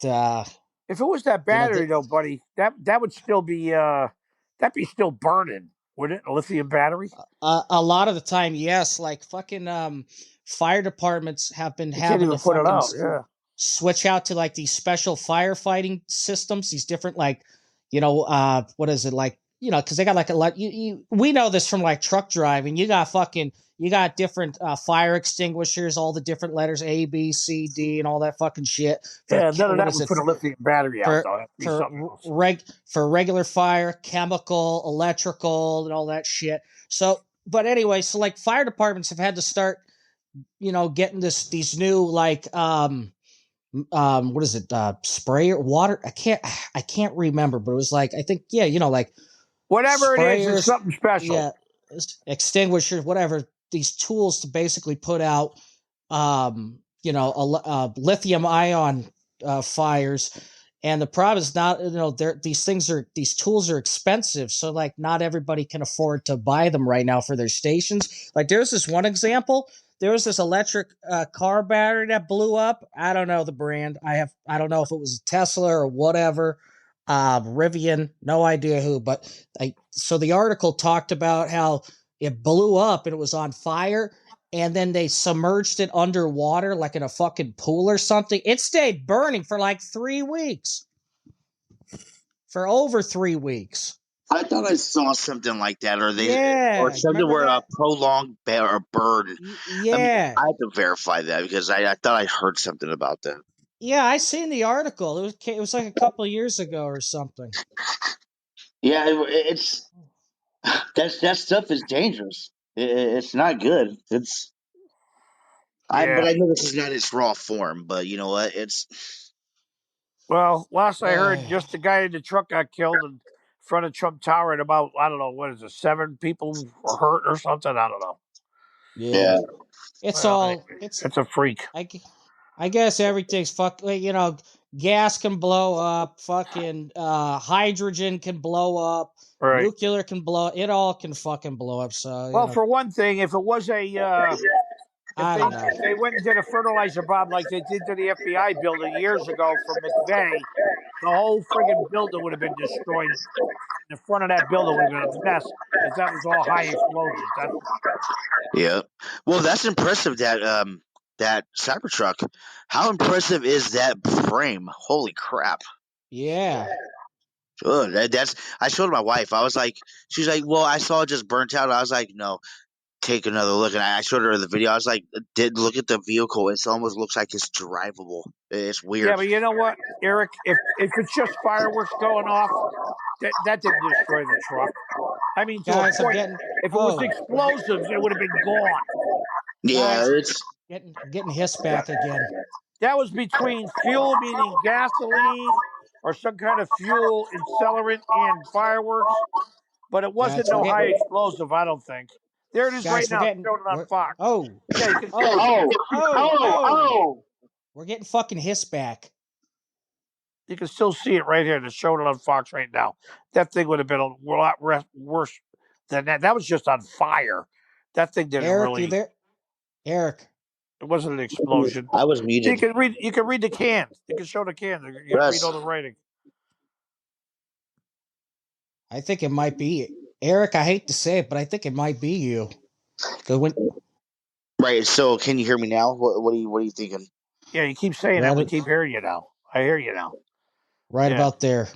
Speaker 1: If it was that
Speaker 2: you know,
Speaker 1: battery though, buddy, that would still be that'd be still burning, wouldn't it? A lithium battery?
Speaker 2: a lot of the time, yes, like fucking fire departments have been
Speaker 1: You can't
Speaker 2: having
Speaker 1: even
Speaker 2: to
Speaker 1: put it
Speaker 2: fucking
Speaker 1: out. Yeah.
Speaker 2: switch out to like these special firefighting systems, these different like, what is it like? Because they got like a lot. We know this from like truck driving. You got different fire extinguishers, all the different letters A, B, C, D, and all that fucking shit for
Speaker 1: Yeah, none of
Speaker 2: what
Speaker 1: that
Speaker 2: is
Speaker 1: would
Speaker 2: it
Speaker 1: put a lithium battery out
Speaker 2: for
Speaker 1: though. That'd be something else.
Speaker 2: for regular fire, chemical, electrical, and all that shit. So, but anyway, so like fire departments have had to start, getting these new like what is it sprayer water, I can't remember, but it was like, I think, yeah, like
Speaker 1: Whatever it is, it's
Speaker 2: sprayers,
Speaker 1: something special.
Speaker 2: yeah, extinguishers, whatever, these tools to basically put out lithium ion fires. And the problem is not, these tools are expensive, so like not everybody can afford to buy them right now for their stations. Like there's this one example. There was this electric car battery that blew up. I don't know the brand. I don't know if it was Tesla or whatever. Rivian, no idea who. But so the article talked about how it blew up and it was on fire, and then they submerged it underwater, like in a fucking pool or something. It stayed burning for like 3 weeks. For over 3 weeks.
Speaker 3: I thought I saw something like that, or
Speaker 2: Yeah,
Speaker 3: something
Speaker 2: remember
Speaker 3: where a
Speaker 2: that?
Speaker 3: prolonged or burn. I mean,
Speaker 2: Yeah.
Speaker 3: I have to verify that because I thought I heard something about that.
Speaker 2: Yeah, I seen the article. It was like a couple of years ago or something.
Speaker 3: Yeah, it's that stuff is dangerous. It's not good. But
Speaker 1: Yeah.
Speaker 3: I know this is not its raw form. But you know what? It's
Speaker 1: Well, last I heard, just the guy in the truck got killed in front of Trump Tower, and about I don't know what is it, 7 people were hurt or something. I don't know.
Speaker 2: Yeah.
Speaker 3: yeah.
Speaker 2: It's
Speaker 1: Well,
Speaker 2: all it's
Speaker 1: it's a freak.
Speaker 2: I guess everything's gas can blow up, fucking hydrogen can blow up,
Speaker 1: Right.
Speaker 2: nuclear can blow, it all can fucking blow up. So,
Speaker 1: Well, for one thing, if it was
Speaker 2: I don't know.
Speaker 1: if they went and did a fertilizer bomb like they did to the FBI building years ago from McVeigh, the whole friggin' building would have been destroyed. The front of that building would have been a mess because that was all high explosives. That's for sure.
Speaker 3: Yeah. Well, that's impressive. That Cybertruck. How impressive is that frame? Holy crap!
Speaker 2: Yeah.
Speaker 3: Good. That's. I showed my wife. I was like, she's like, well, I saw it just burnt out. I was like, no, take another look. And I showed her the video. I was like, did look at the vehicle. It almost looks like it's drivable. It's
Speaker 1: Yeah,
Speaker 3: weird.
Speaker 1: but you know what, Eric? If it's just fireworks going off, that didn't destroy the truck. I mean, to a
Speaker 2: Guys, I'm
Speaker 1: point.
Speaker 2: getting
Speaker 1: If it was explosives, it would have been gone.
Speaker 3: Yeah,
Speaker 2: guys,
Speaker 3: it's
Speaker 2: getting hissed back again.
Speaker 1: That was between fuel, meaning gasoline or some kind of fuel accelerant, and fireworks, but it wasn't
Speaker 2: Guys, we're
Speaker 1: no high
Speaker 2: getting
Speaker 1: explosive. I don't think. There it is right
Speaker 2: guys, we're
Speaker 1: now.
Speaker 2: getting
Speaker 1: Showing it on
Speaker 2: we're
Speaker 1: Fox.
Speaker 2: oh
Speaker 1: Yeah, you can
Speaker 2: oh
Speaker 1: see it.
Speaker 2: we're getting fucking hissed back.
Speaker 1: You can still see it right here. They're showing it on Fox right now. That thing would have been a lot worse than that. That was just on fire. That thing didn't
Speaker 2: Eric, you
Speaker 1: really.
Speaker 2: there? Eric.
Speaker 1: It wasn't an explosion.
Speaker 3: I was
Speaker 1: You
Speaker 3: muted.
Speaker 1: can read. You can read the can. You can show the can. You can read all the writing.
Speaker 2: I think it might be Eric. I hate to say it, but I think it might be you.
Speaker 3: Right. So, can you hear me now? What are you thinking?
Speaker 1: Yeah, you keep saying that. We keep hearing you now. I hear you now.
Speaker 2: Right about there.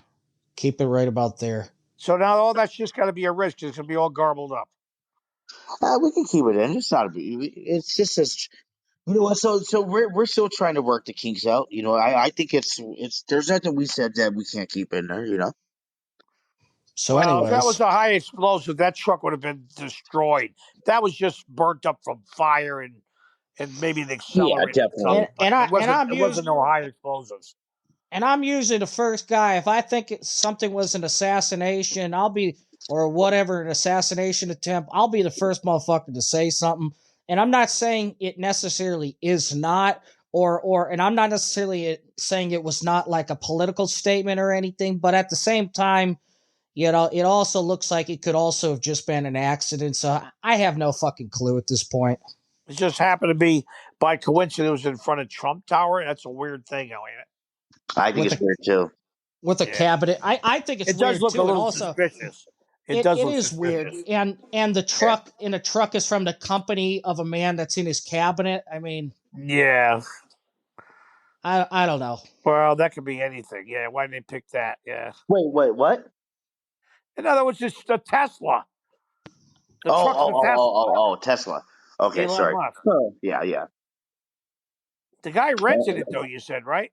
Speaker 2: Keep it right about there.
Speaker 1: So now all that's just got to be a risk. It's going to be all garbled up.
Speaker 3: We can keep it in. It's not a big. It's just as you know what. So we're still trying to work the kinks out. I think it's there's nothing we said that we can't keep in there.
Speaker 2: So,
Speaker 1: Well, if that was
Speaker 2: anyways,
Speaker 1: a high explosive, that truck would have been destroyed. That was just burnt up from fire and maybe the
Speaker 3: Yeah,
Speaker 1: accelerator or
Speaker 3: definitely.
Speaker 1: something. But
Speaker 2: and I
Speaker 1: it
Speaker 2: and
Speaker 1: wasn't.
Speaker 2: I'm
Speaker 1: It wasn't
Speaker 2: used
Speaker 1: no high explosives.
Speaker 2: and I'm usually the first guy. If I think something was an assassination, or whatever, an assassination attempt, I'll be the first motherfucker to say something. And I'm not saying it necessarily is not, and I'm not necessarily saying it was not like a political statement or anything, but at the same time, it also looks like it could also have just been an accident. So I have no fucking clue at this point.
Speaker 1: It just happened to be by coincidence in front of Trump Tower. That's a weird thing, ain't it?
Speaker 3: I think
Speaker 2: With
Speaker 3: it's
Speaker 2: a
Speaker 3: weird too.
Speaker 1: Yeah,
Speaker 2: cabinet, I think it's
Speaker 1: it does
Speaker 2: weird
Speaker 1: look a
Speaker 2: too, and
Speaker 1: little
Speaker 2: also
Speaker 1: suspicious. It
Speaker 2: It
Speaker 1: does
Speaker 2: it
Speaker 1: look
Speaker 2: is weird,
Speaker 1: suspicious.
Speaker 2: and the truck in a truck is from the company of a man that's in his cabinet. I mean,
Speaker 1: Yeah.
Speaker 2: I don't know.
Speaker 1: Well, that could be anything. Yeah. Why didn't they pick that? Yeah.
Speaker 3: Wait, what?
Speaker 1: In other words, it's the Tesla. The
Speaker 3: Oh,
Speaker 1: truck's
Speaker 3: oh,
Speaker 1: the
Speaker 3: oh,
Speaker 1: Tesla.
Speaker 3: oh, oh, oh, Tesla. Okay,
Speaker 1: Elon
Speaker 3: sorry.
Speaker 1: Musk.
Speaker 3: Oh, yeah.
Speaker 1: The guy rented it, though. You said right?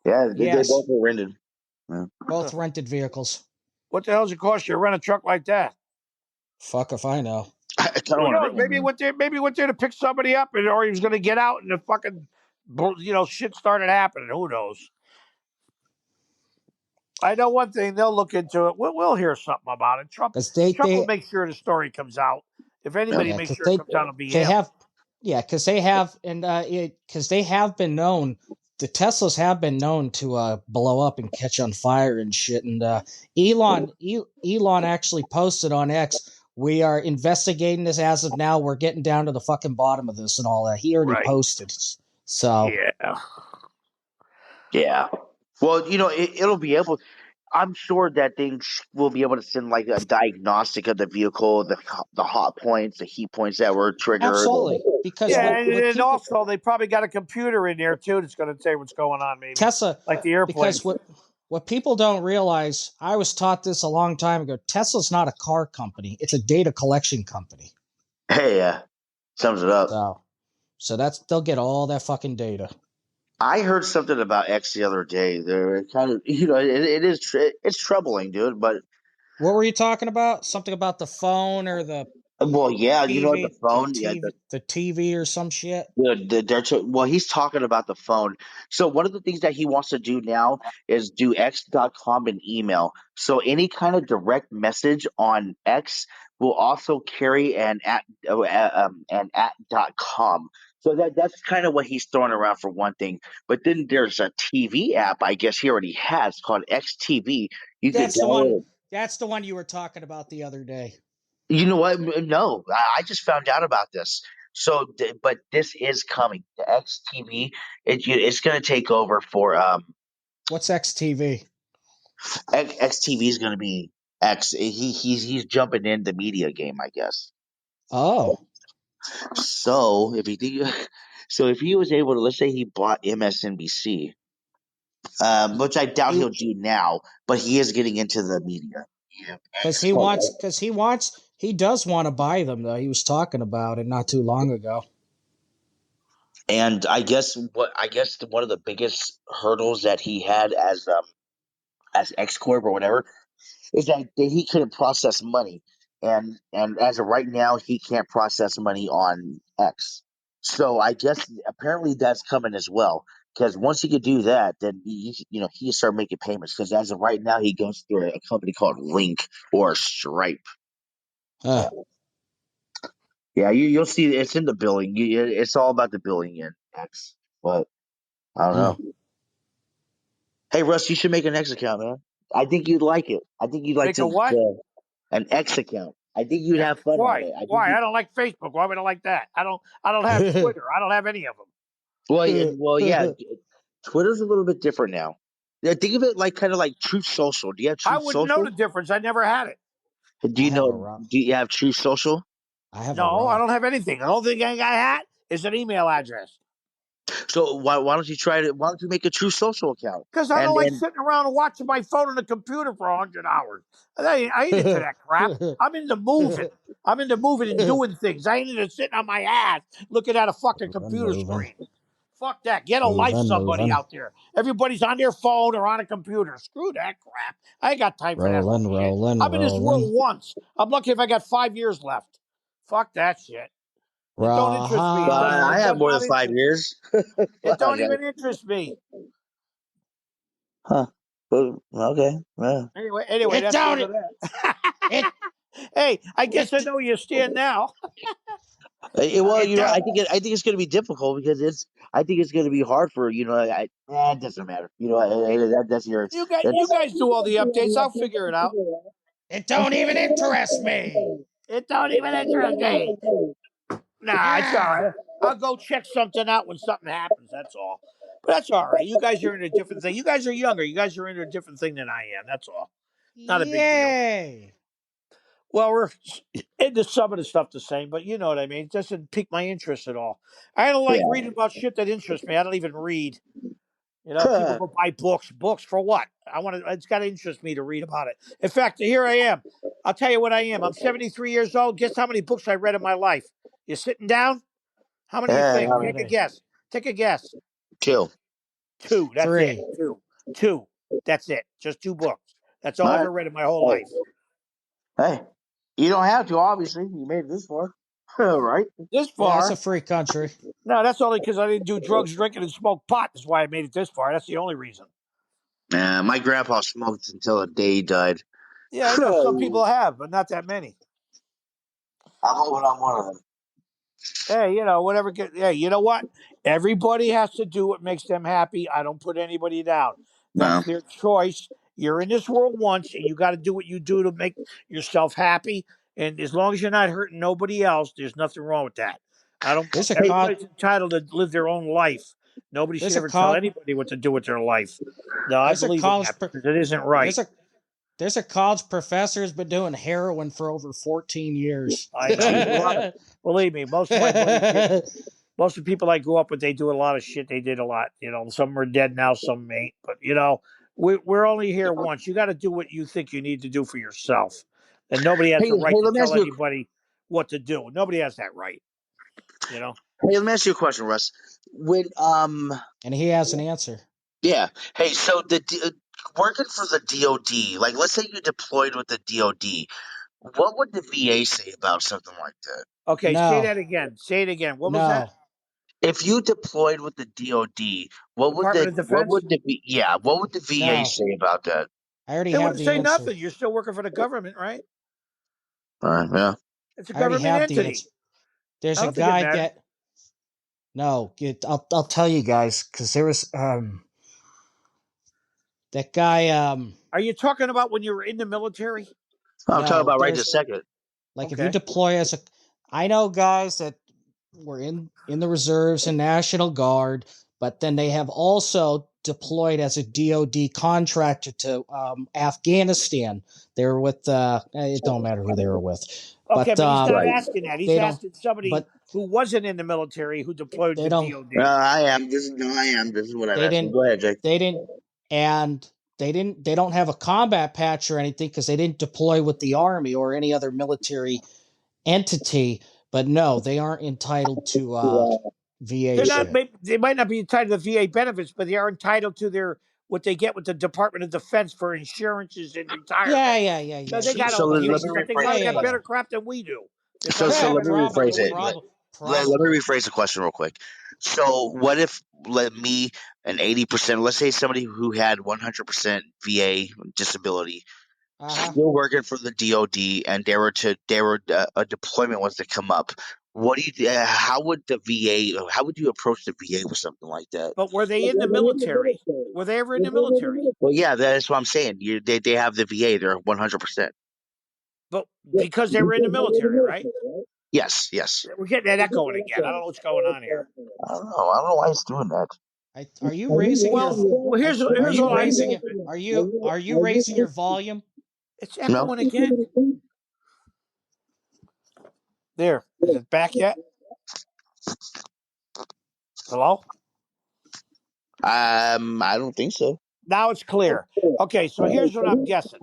Speaker 3: Yeah, they
Speaker 2: Yes,
Speaker 3: both were rented. Yeah.
Speaker 2: both rented vehicles.
Speaker 1: What the hell does it cost you to rent a truck like that?
Speaker 2: Fuck if I know.
Speaker 3: I kind of
Speaker 1: Who
Speaker 3: want to
Speaker 1: knows?
Speaker 3: rent one,
Speaker 1: Maybe he
Speaker 3: man.
Speaker 1: went there. Maybe he went there to pick somebody up, or he was going to get out, and the fucking, shit started happening. Who knows? I know one thing. They'll look into it. We'll hear something about it. Trump
Speaker 2: Because
Speaker 1: Trump will make sure the story comes out. If
Speaker 3: Yeah.
Speaker 1: anybody
Speaker 2: yeah,
Speaker 1: makes
Speaker 2: because
Speaker 1: sure it comes out, it'll be
Speaker 2: they
Speaker 1: him.
Speaker 2: have yeah, because they have and because they have been known. The Teslas have been known to blow up and catch on fire and shit. And Elon actually posted on X, "We are investigating this as of now. We're getting down to the fucking bottom of this and all that." He already
Speaker 1: Right.
Speaker 2: posted. So
Speaker 1: Yeah.
Speaker 3: Yeah. Well, it'll be able. I'm sure that will be able to send like a diagnostic of the vehicle, the hot points, the heat points that were triggered.
Speaker 2: absolutely, because
Speaker 1: Yeah,
Speaker 2: what
Speaker 1: and
Speaker 2: people
Speaker 1: also they probably got a computer in there too that's going to tell you what's going on. Maybe
Speaker 2: Tesla,
Speaker 1: like the
Speaker 2: because
Speaker 1: airplanes.
Speaker 2: what people don't realize, I was taught this a long time ago. Tesla's not a car company; it's a data collection company.
Speaker 3: Hey, sums it up.
Speaker 2: So they'll get all that fucking data.
Speaker 3: I heard something about X the other day. They're kind of, it's troubling, dude. But
Speaker 2: What were you talking about? Something about the phone or the
Speaker 3: well, yeah, the
Speaker 2: TV,
Speaker 3: phone, yeah,
Speaker 2: the TV or some shit?
Speaker 3: well, he's talking about the phone. So one of the things that he wants to do now is do X.com and email. So any kind of direct message on X will also carry an at.com. So that's kind of what he's throwing around for one thing. But then there's a TV app I guess he already has called XTV. You could
Speaker 2: That's the one.
Speaker 3: download it.
Speaker 2: That's the one you were talking about the other day.
Speaker 3: You know what? No, I just found out about this. So, but this is coming. The XTV, it's going to take over for
Speaker 2: What's XTV?
Speaker 3: XTV is going to be X. He's jumping in the media game, I guess.
Speaker 2: Oh,
Speaker 3: So if he think, so if he was able to, let's say he bought MSNBC, which I doubt
Speaker 2: he
Speaker 3: he'll do now, but he is getting into the media. Yeah,
Speaker 2: because he does want to buy them though. He was talking about it not too long ago.
Speaker 3: and I guess one of the biggest hurdles that he had as X Corp or whatever is that he couldn't process money, and as of right now, he can't process money on X. So I guess apparently that's coming as well. Because once he could do that, then he can start making payments. Because as of right now, he goes through a company called Link or Stripe.
Speaker 2: Uh,
Speaker 3: Yeah, you'll see it's in the billing. It's all about the billing in X. But I don't
Speaker 2: uh.
Speaker 3: know. Hey Russ, you should make an X account, man. I think you'd like it. I think you'd like
Speaker 1: Make a
Speaker 3: to
Speaker 1: what?
Speaker 3: an X account. I think you'd have fun on
Speaker 1: Why?
Speaker 3: it. I think
Speaker 1: Why? I don't like Facebook. Why would I like that? I don't have Twitter. I don't have any of them.
Speaker 3: yeah. Twitter's a little bit different now. Yeah, think of it like kind of like Truth Social. Do you have
Speaker 1: I
Speaker 3: Truth
Speaker 1: wouldn't know
Speaker 3: Social?
Speaker 1: the difference. I never had it.
Speaker 3: Do
Speaker 2: I
Speaker 3: you
Speaker 2: have a
Speaker 3: know?
Speaker 2: rock.
Speaker 3: Do you have Truth Social?
Speaker 2: I have a
Speaker 1: No, I
Speaker 2: rock.
Speaker 1: don't have anything. The only thing I had is an email address.
Speaker 3: So why don't you try to? Why don't you make a Truth Social account?
Speaker 1: Because I don't like sitting around and watching my phone on the computer for 100 hours. I ain't into that crap. I'm into moving. I'm into moving and doing things. I ain't into sitting on my ass looking at a fucking computer
Speaker 2: moving.
Speaker 1: screen. Fuck that. Get a life, somebody out there. Everybody's on their phone or on a computer. Screw that crap. I ain't got time for that whole shit. I'm in this world once. I'm lucky if I got 5 years left. Fuck that shit. It don't interest me.
Speaker 3: I
Speaker 1: It
Speaker 3: have
Speaker 1: does
Speaker 3: more
Speaker 1: not
Speaker 3: than 5
Speaker 1: interest me.
Speaker 3: years.
Speaker 1: It don't even interest me.
Speaker 3: Huh. Okay. Yeah.
Speaker 1: Anyway,
Speaker 2: It
Speaker 1: that's the end
Speaker 2: don't.
Speaker 1: of that.
Speaker 2: It.
Speaker 1: Hey, I guess I
Speaker 2: It.
Speaker 1: know you stand now.
Speaker 3: Well,
Speaker 2: It don't.
Speaker 3: I think it's going to be difficult because I think it's going to be hard for it doesn't matter. That's your
Speaker 1: You guys do all the updates. I'll figure it out.
Speaker 2: It don't even interest me.
Speaker 1: It don't even interest me. Nah, it's all
Speaker 2: Ah.
Speaker 1: right. I'll go check something out when something happens. That's all. But that's all right. You guys are into a different thing. You guys are younger. You guys are into a different thing than I am. That's all. Not a big deal.
Speaker 2: Yay.
Speaker 1: Well, we're into some of the stuff the same, but you know what I mean. It doesn't pique my interest at all. I don't like reading about shit that interests me. I don't even read. People go buy books. Books for what? I want to. It's got to interest me to read about it. In fact, here I am. I'll tell you what I am. I'm 73 years old. Guess how many books I read in my life? You sitting down? How many do you think?
Speaker 2: How
Speaker 1: Take a
Speaker 2: many?
Speaker 1: guess. Take a guess.
Speaker 3: chill.
Speaker 1: 2. That's it.
Speaker 2: 3.
Speaker 1: 2. 2. That's it. Just 2 books. That's all
Speaker 3: All
Speaker 1: I
Speaker 3: right.
Speaker 1: ever read in my whole life.
Speaker 3: Hey, you don't have to. Obviously, you made it this far, right?
Speaker 1: This
Speaker 2: Yeah, it's
Speaker 1: far?
Speaker 2: a free country.
Speaker 1: No, that's only because I didn't do drugs, drinking, and smoke pot. That's why I made it this far. That's the only reason.
Speaker 3: My grandpa smoked until the day he died.
Speaker 1: Yeah, I know. Some people have, but not that many.
Speaker 3: I'm hoping I'm one of them.
Speaker 1: Hey, whatever. Hey, you know what? Everybody has to do what makes them happy. I don't put anybody down.
Speaker 3: No.
Speaker 1: That's their choice. You're in this world once, and you got to do what you do to make yourself happy. And as long as you're not hurting nobody else, there's nothing wrong with that. I don't.
Speaker 2: There's a
Speaker 1: Everybody's entitled to live their own life. Nobody should
Speaker 2: there's a
Speaker 1: ever tell
Speaker 2: col-
Speaker 1: anybody what to do with their life. No, I
Speaker 2: there's a
Speaker 1: believe in
Speaker 2: college
Speaker 1: that because it isn't right.
Speaker 2: there's a college professor who's been doing heroin for over 14 years.
Speaker 1: I know. Believe me, most of my buddies did. Most of the people I grew up with, they do a lot of shit. They did a lot. Some are dead now, some ain't. But we're only here once. You got to do what you think you need to do for yourself, and nobody has the right to
Speaker 3: Let me ask
Speaker 1: tell
Speaker 3: you.
Speaker 1: anybody what to do. Nobody has that right.
Speaker 3: Hey, let me ask you a question, Russ. When
Speaker 2: And he has an answer.
Speaker 3: yeah. Hey, so working for the DoD, like, let's say you deployed with the DoD, what would the VA say about something like that?
Speaker 1: Okay, say
Speaker 2: No.
Speaker 1: that again. Say it again. What was that?
Speaker 2: No.
Speaker 3: If you deployed with the DoD,
Speaker 1: Department of Defense?
Speaker 3: what would the VA
Speaker 2: No.
Speaker 3: say about that?
Speaker 2: I already
Speaker 1: They
Speaker 2: have
Speaker 1: wouldn't
Speaker 2: the
Speaker 1: say
Speaker 2: answer.
Speaker 1: nothing. You're still working for the government, right?
Speaker 3: Yeah.
Speaker 1: It's a
Speaker 2: I already
Speaker 1: government
Speaker 2: have the
Speaker 1: entity.
Speaker 2: answer. There's
Speaker 1: I
Speaker 2: a
Speaker 1: don't think it
Speaker 2: guy
Speaker 1: matters.
Speaker 2: that no, I'll tell you guys because there was that guy
Speaker 1: Are you talking about when you were in the military?
Speaker 3: I'm talking
Speaker 2: no,
Speaker 3: about right
Speaker 2: there's
Speaker 3: this second.
Speaker 2: like if you
Speaker 1: Okay.
Speaker 2: deploy as a I know guys that were in the reserves and National Guard, but then they have also deployed as a DoD contractor to Afghanistan. They were with it don't matter who they were with,
Speaker 1: Okay,
Speaker 2: but
Speaker 1: but he's not asking that. He's
Speaker 2: they don't.
Speaker 1: asking somebody
Speaker 2: But
Speaker 1: who wasn't in the military who deployed
Speaker 2: they
Speaker 1: to
Speaker 2: don't.
Speaker 1: DOD.
Speaker 3: I am. I am. This is what I'm
Speaker 2: They
Speaker 3: asking.
Speaker 2: didn't.
Speaker 3: Go ahead, Jake.
Speaker 2: They didn't. And they didn't. They don't have a combat patch or anything because they didn't deploy with the Army or any other military entity. But no, they aren't entitled to VA
Speaker 1: They're not.
Speaker 2: shit.
Speaker 1: They might not be entitled to VA benefits, but they are entitled to their what they get with the Department of Defense for insurances and retirement. So they got all
Speaker 3: So
Speaker 1: the
Speaker 2: But
Speaker 3: let
Speaker 2: here's
Speaker 3: me
Speaker 1: things that they
Speaker 3: rephrase.
Speaker 1: probably got better crap than we do. They
Speaker 3: So
Speaker 1: probably got
Speaker 3: let me
Speaker 1: better insurance
Speaker 3: rephrase
Speaker 1: than
Speaker 3: it.
Speaker 1: we do.
Speaker 3: Let me
Speaker 2: probably.
Speaker 3: rephrase the question real quick. So what if let me an 80%? Let's say somebody who had 100% VA disability,
Speaker 2: Uh-huh.
Speaker 3: still working for the DoD, and a deployment was to come up. What do you? How would the VA? How would you approach the VA with something like that?
Speaker 1: But were they in the military? Were they ever in the military?
Speaker 3: Well, yeah, that's what I'm saying. They have the VA. They're 100%.
Speaker 1: But because they were in the military, right?
Speaker 3: Yes, yes.
Speaker 1: We're getting that echoing again. I don't know what's going on here.
Speaker 3: I don't know. I don't know why he's doing that.
Speaker 2: Are you raising your?
Speaker 1: Well, here's
Speaker 2: Are you
Speaker 1: all I
Speaker 2: raising
Speaker 1: think.
Speaker 2: it? Are you raising your volume?
Speaker 1: It's
Speaker 3: No.
Speaker 1: echoing again. There. Is it back yet? Hello?
Speaker 3: I don't think so.
Speaker 1: Now it's clear. Okay, so here's what I'm guessing.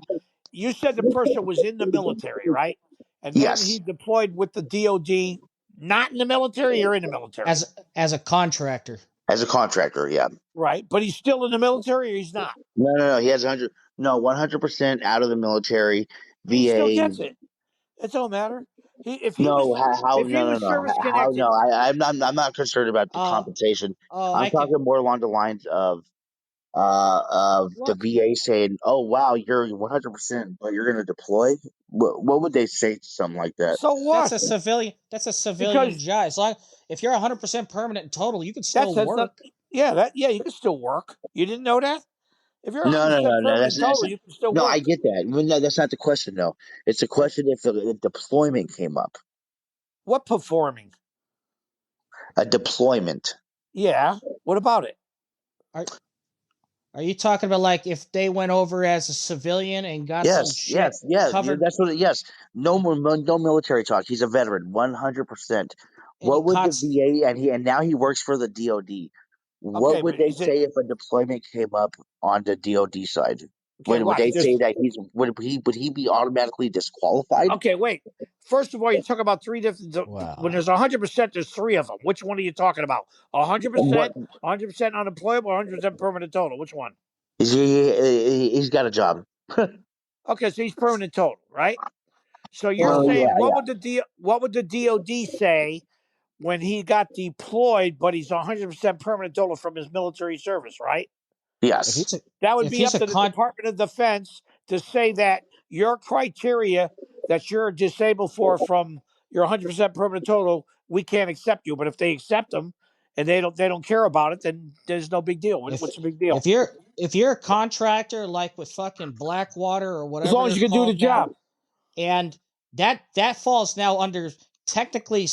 Speaker 1: You said the person was in the military, right? and then he
Speaker 3: Yes,
Speaker 1: deployed with the DOD, not in the military or in the military,
Speaker 2: as a contractor.
Speaker 3: as a contractor. Yeah.
Speaker 1: right? But he's still in the military, or he's not.
Speaker 3: No. He has 100. No, 100% out of the military.
Speaker 1: He still
Speaker 3: VA.
Speaker 1: gets it. It don't matter. If he
Speaker 3: No,
Speaker 1: was
Speaker 3: how?
Speaker 1: if he
Speaker 3: No, no,
Speaker 1: was
Speaker 3: no.
Speaker 1: service
Speaker 3: How?
Speaker 1: connected,
Speaker 3: No, I'm not concerned about the
Speaker 2: Oh,
Speaker 3: compensation.
Speaker 2: oh,
Speaker 3: I'm
Speaker 2: I can.
Speaker 3: talking more along the lines of the
Speaker 2: What?
Speaker 3: VA saying, "Oh wow, you're 100%, but you're going to deploy." What would they say to something like that?
Speaker 1: so
Speaker 2: That's
Speaker 1: what?
Speaker 2: a civilian. That's a civilian
Speaker 1: Because
Speaker 2: job. As long if you're 100% permanent in total, you can
Speaker 1: that
Speaker 2: still
Speaker 1: says that.
Speaker 2: work.
Speaker 1: Yeah, you can still work. You didn't know that? If you're
Speaker 3: No,
Speaker 1: 100%
Speaker 3: no.
Speaker 1: permanent
Speaker 3: That's
Speaker 1: total,
Speaker 3: not,
Speaker 1: you can still
Speaker 3: no. I
Speaker 1: work.
Speaker 3: get that. No, that's not the question though. It's a question if a deployment came up.
Speaker 1: What performing?
Speaker 3: A deployment.
Speaker 1: Yeah. What about it?
Speaker 2: Are Are you talking about like if they went over as a civilian and got some
Speaker 3: Yes,
Speaker 2: shit
Speaker 3: yes, yeah.
Speaker 2: covered
Speaker 3: That's what. Yes, no more, no military talk. He's a veteran, 100%.
Speaker 2: and he
Speaker 3: What would the
Speaker 2: caught?
Speaker 3: VA and now he works for the DoD? What
Speaker 1: Okay,
Speaker 3: would
Speaker 1: but
Speaker 3: they
Speaker 1: is it
Speaker 3: say if a deployment came up on the DoD side?
Speaker 1: okay?
Speaker 3: Would
Speaker 1: What he
Speaker 3: they say
Speaker 1: just
Speaker 3: that would he be automatically disqualified?
Speaker 1: okay? Wait. First of all, you talk about three different. When
Speaker 2: Wow.
Speaker 1: there's 100%, there's three of them. Which one are you talking about?
Speaker 3: What
Speaker 1: 100%, 100% unemployable, 100% permanent total. Which one?
Speaker 3: is he's got a job.
Speaker 1: Okay, so he's permanent total, right? So you're
Speaker 2: Well,
Speaker 3: Well,
Speaker 1: saying
Speaker 3: yeah,
Speaker 1: what would the DOD say when he got deployed, but he's 100% permanent total from his military service, right?
Speaker 2: if
Speaker 3: yes,
Speaker 2: he's a
Speaker 1: That would
Speaker 2: if
Speaker 1: be
Speaker 2: he's
Speaker 1: up
Speaker 2: a
Speaker 1: to the
Speaker 2: con
Speaker 1: Department of Defense to say that your criteria that you're disabled for from your 100% permanent total, we can't accept you. But if they accept them and they don't care about it, then there's no big deal.
Speaker 2: if
Speaker 1: What's the big deal?
Speaker 2: if you're a contractor like with fucking Blackwater or
Speaker 1: As
Speaker 2: whatever
Speaker 1: long as
Speaker 2: they're
Speaker 1: you can do the
Speaker 2: called now,
Speaker 1: job.
Speaker 2: and that falls now under technically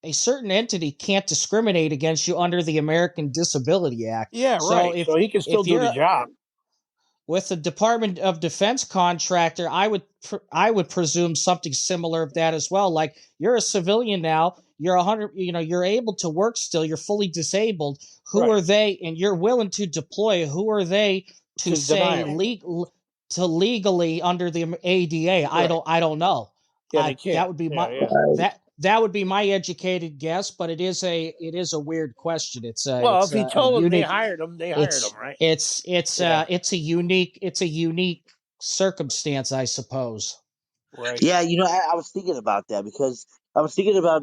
Speaker 2: a certain entity can't discriminate against you under the American Disability Act.
Speaker 1: Yeah,
Speaker 2: So
Speaker 1: right. So he can still
Speaker 2: if
Speaker 1: do the
Speaker 2: you're
Speaker 1: job.
Speaker 2: with a Department of Defense contractor, I would presume something similar of that as well. Like you're a civilian now, you're 100, you're able to work still, you're fully disabled. Who
Speaker 1: Right.
Speaker 2: are they? And you're willing to deploy. Who are they to
Speaker 1: To deny
Speaker 2: say
Speaker 1: him.
Speaker 2: to legally under the ADA?
Speaker 1: Right.
Speaker 2: I don't know.
Speaker 1: Yeah, they can't.
Speaker 2: That would be
Speaker 1: Yeah,
Speaker 2: my
Speaker 1: yeah.
Speaker 2: that would be my educated guess, but it is a weird question.
Speaker 1: Well, if
Speaker 2: It's
Speaker 1: he
Speaker 2: a
Speaker 1: told them
Speaker 2: unique
Speaker 1: they hired him, right? Yeah,
Speaker 2: it's a unique circumstance, I suppose.
Speaker 1: right.
Speaker 3: yeah. I was thinking about that because I was thinking about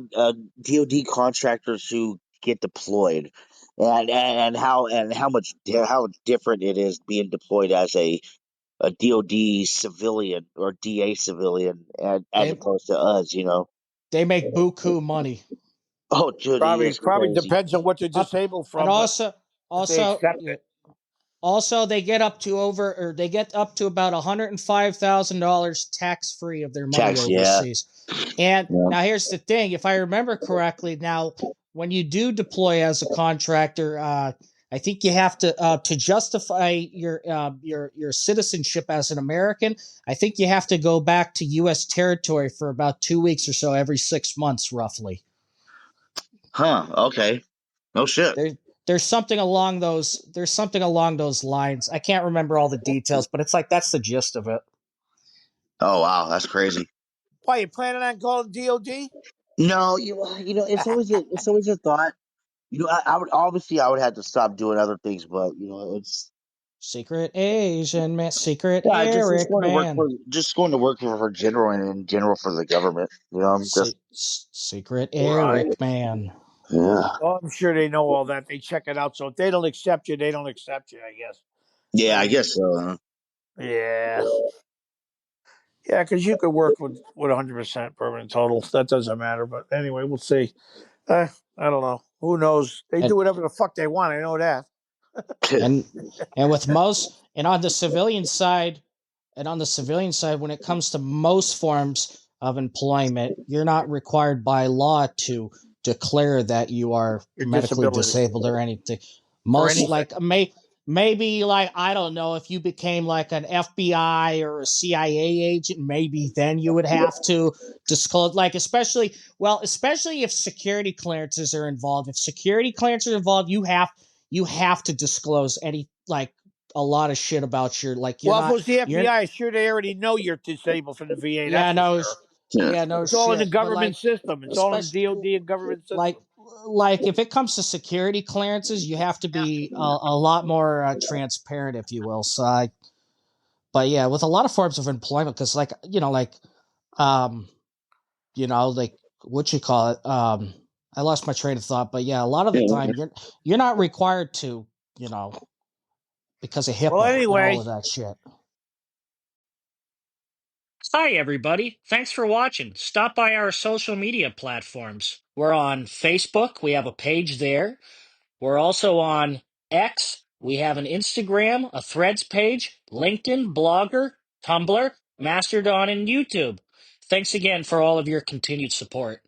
Speaker 3: DoD contractors who get deployed, and how different it is being deployed as a DoD civilian or DA civilian, and as
Speaker 2: They
Speaker 3: opposed to us.
Speaker 2: they make buku money.
Speaker 3: Oh, dude, he
Speaker 1: Probably
Speaker 3: is
Speaker 1: probably
Speaker 3: crazy.
Speaker 1: depends on what they're
Speaker 2: Up
Speaker 1: disabled
Speaker 2: and
Speaker 1: from, but if they accept it.
Speaker 2: also they get up to about $105,000 tax free of their money
Speaker 3: Tax, yeah,
Speaker 2: overseas. And
Speaker 3: yeah.
Speaker 2: now here's the thing: if I remember correctly, now when you do deploy as a contractor, I think you have to justify your citizenship as an American. I think you have to go back to U.S. territory for about 2 weeks or so every 6 months, roughly.
Speaker 3: Huh? Okay. No shit.
Speaker 2: There, there's something along those lines. I can't remember all the details, but it's like that's the gist of it.
Speaker 3: Oh wow, that's crazy.
Speaker 1: Why you planning on calling DOD?
Speaker 3: No, it's always a thought. I would have to stop doing other things, but it's
Speaker 2: Secret Asian man, secret
Speaker 3: yeah, just
Speaker 2: Eric
Speaker 3: going to work
Speaker 2: man,
Speaker 3: for general and in general for the government. I'm just
Speaker 2: secret
Speaker 1: Right.
Speaker 2: Eric man.
Speaker 3: yeah,
Speaker 1: Well, I'm sure they know all that. They check it out. So if they don't accept you, they don't accept you, I guess.
Speaker 3: yeah. I
Speaker 1: Uh,
Speaker 3: guess so.
Speaker 1: yeah. Yeah, because you could work with 100% permanent total. That doesn't matter. But anyway, we'll see. I don't know. Who knows? They
Speaker 2: And
Speaker 1: do whatever the fuck they want. I know that.
Speaker 2: and and with most and on the civilian side when it comes to most forms of employment, you're not required by law to declare that you are
Speaker 1: Your
Speaker 2: medically
Speaker 1: disability
Speaker 2: disabled or anything.
Speaker 1: for
Speaker 2: Most
Speaker 1: anything.
Speaker 2: like maybe like I don't know, if you became like an FBI or a CIA agent, maybe then you would have to disclose, like especially if security clearances are involved. If security clearances are involved, you have to disclose any like a lot of shit about your like
Speaker 1: Well, if it was the
Speaker 2: you're
Speaker 1: FBI, sure they already know you're disabled from the VA.
Speaker 2: yeah,
Speaker 1: That's for
Speaker 2: no.
Speaker 1: sure.
Speaker 2: Yeah, no
Speaker 1: It's all in the
Speaker 2: shit. But
Speaker 1: government
Speaker 2: like,
Speaker 1: system. It's all in the
Speaker 2: especially
Speaker 1: DOD and government
Speaker 2: like
Speaker 1: system.
Speaker 2: like if it comes to security clearances, you have to be a lot more transparent, if you will. So, but yeah, with a lot of forms of employment, because like um, like what you call it, I lost my train of thought, but yeah, a lot of the time you're not required to, because of
Speaker 1: Well,
Speaker 2: HIPAA and all
Speaker 1: anyway,
Speaker 2: of that shit.
Speaker 4: Hi, everybody. Thanks for watching. Stop by our social media platforms. We're on Facebook. We have a page there. We're also on X. We have an Instagram, a Threads page, LinkedIn, Blogger, Tumblr, Mastodon, and YouTube. Thanks again for all of your continued support.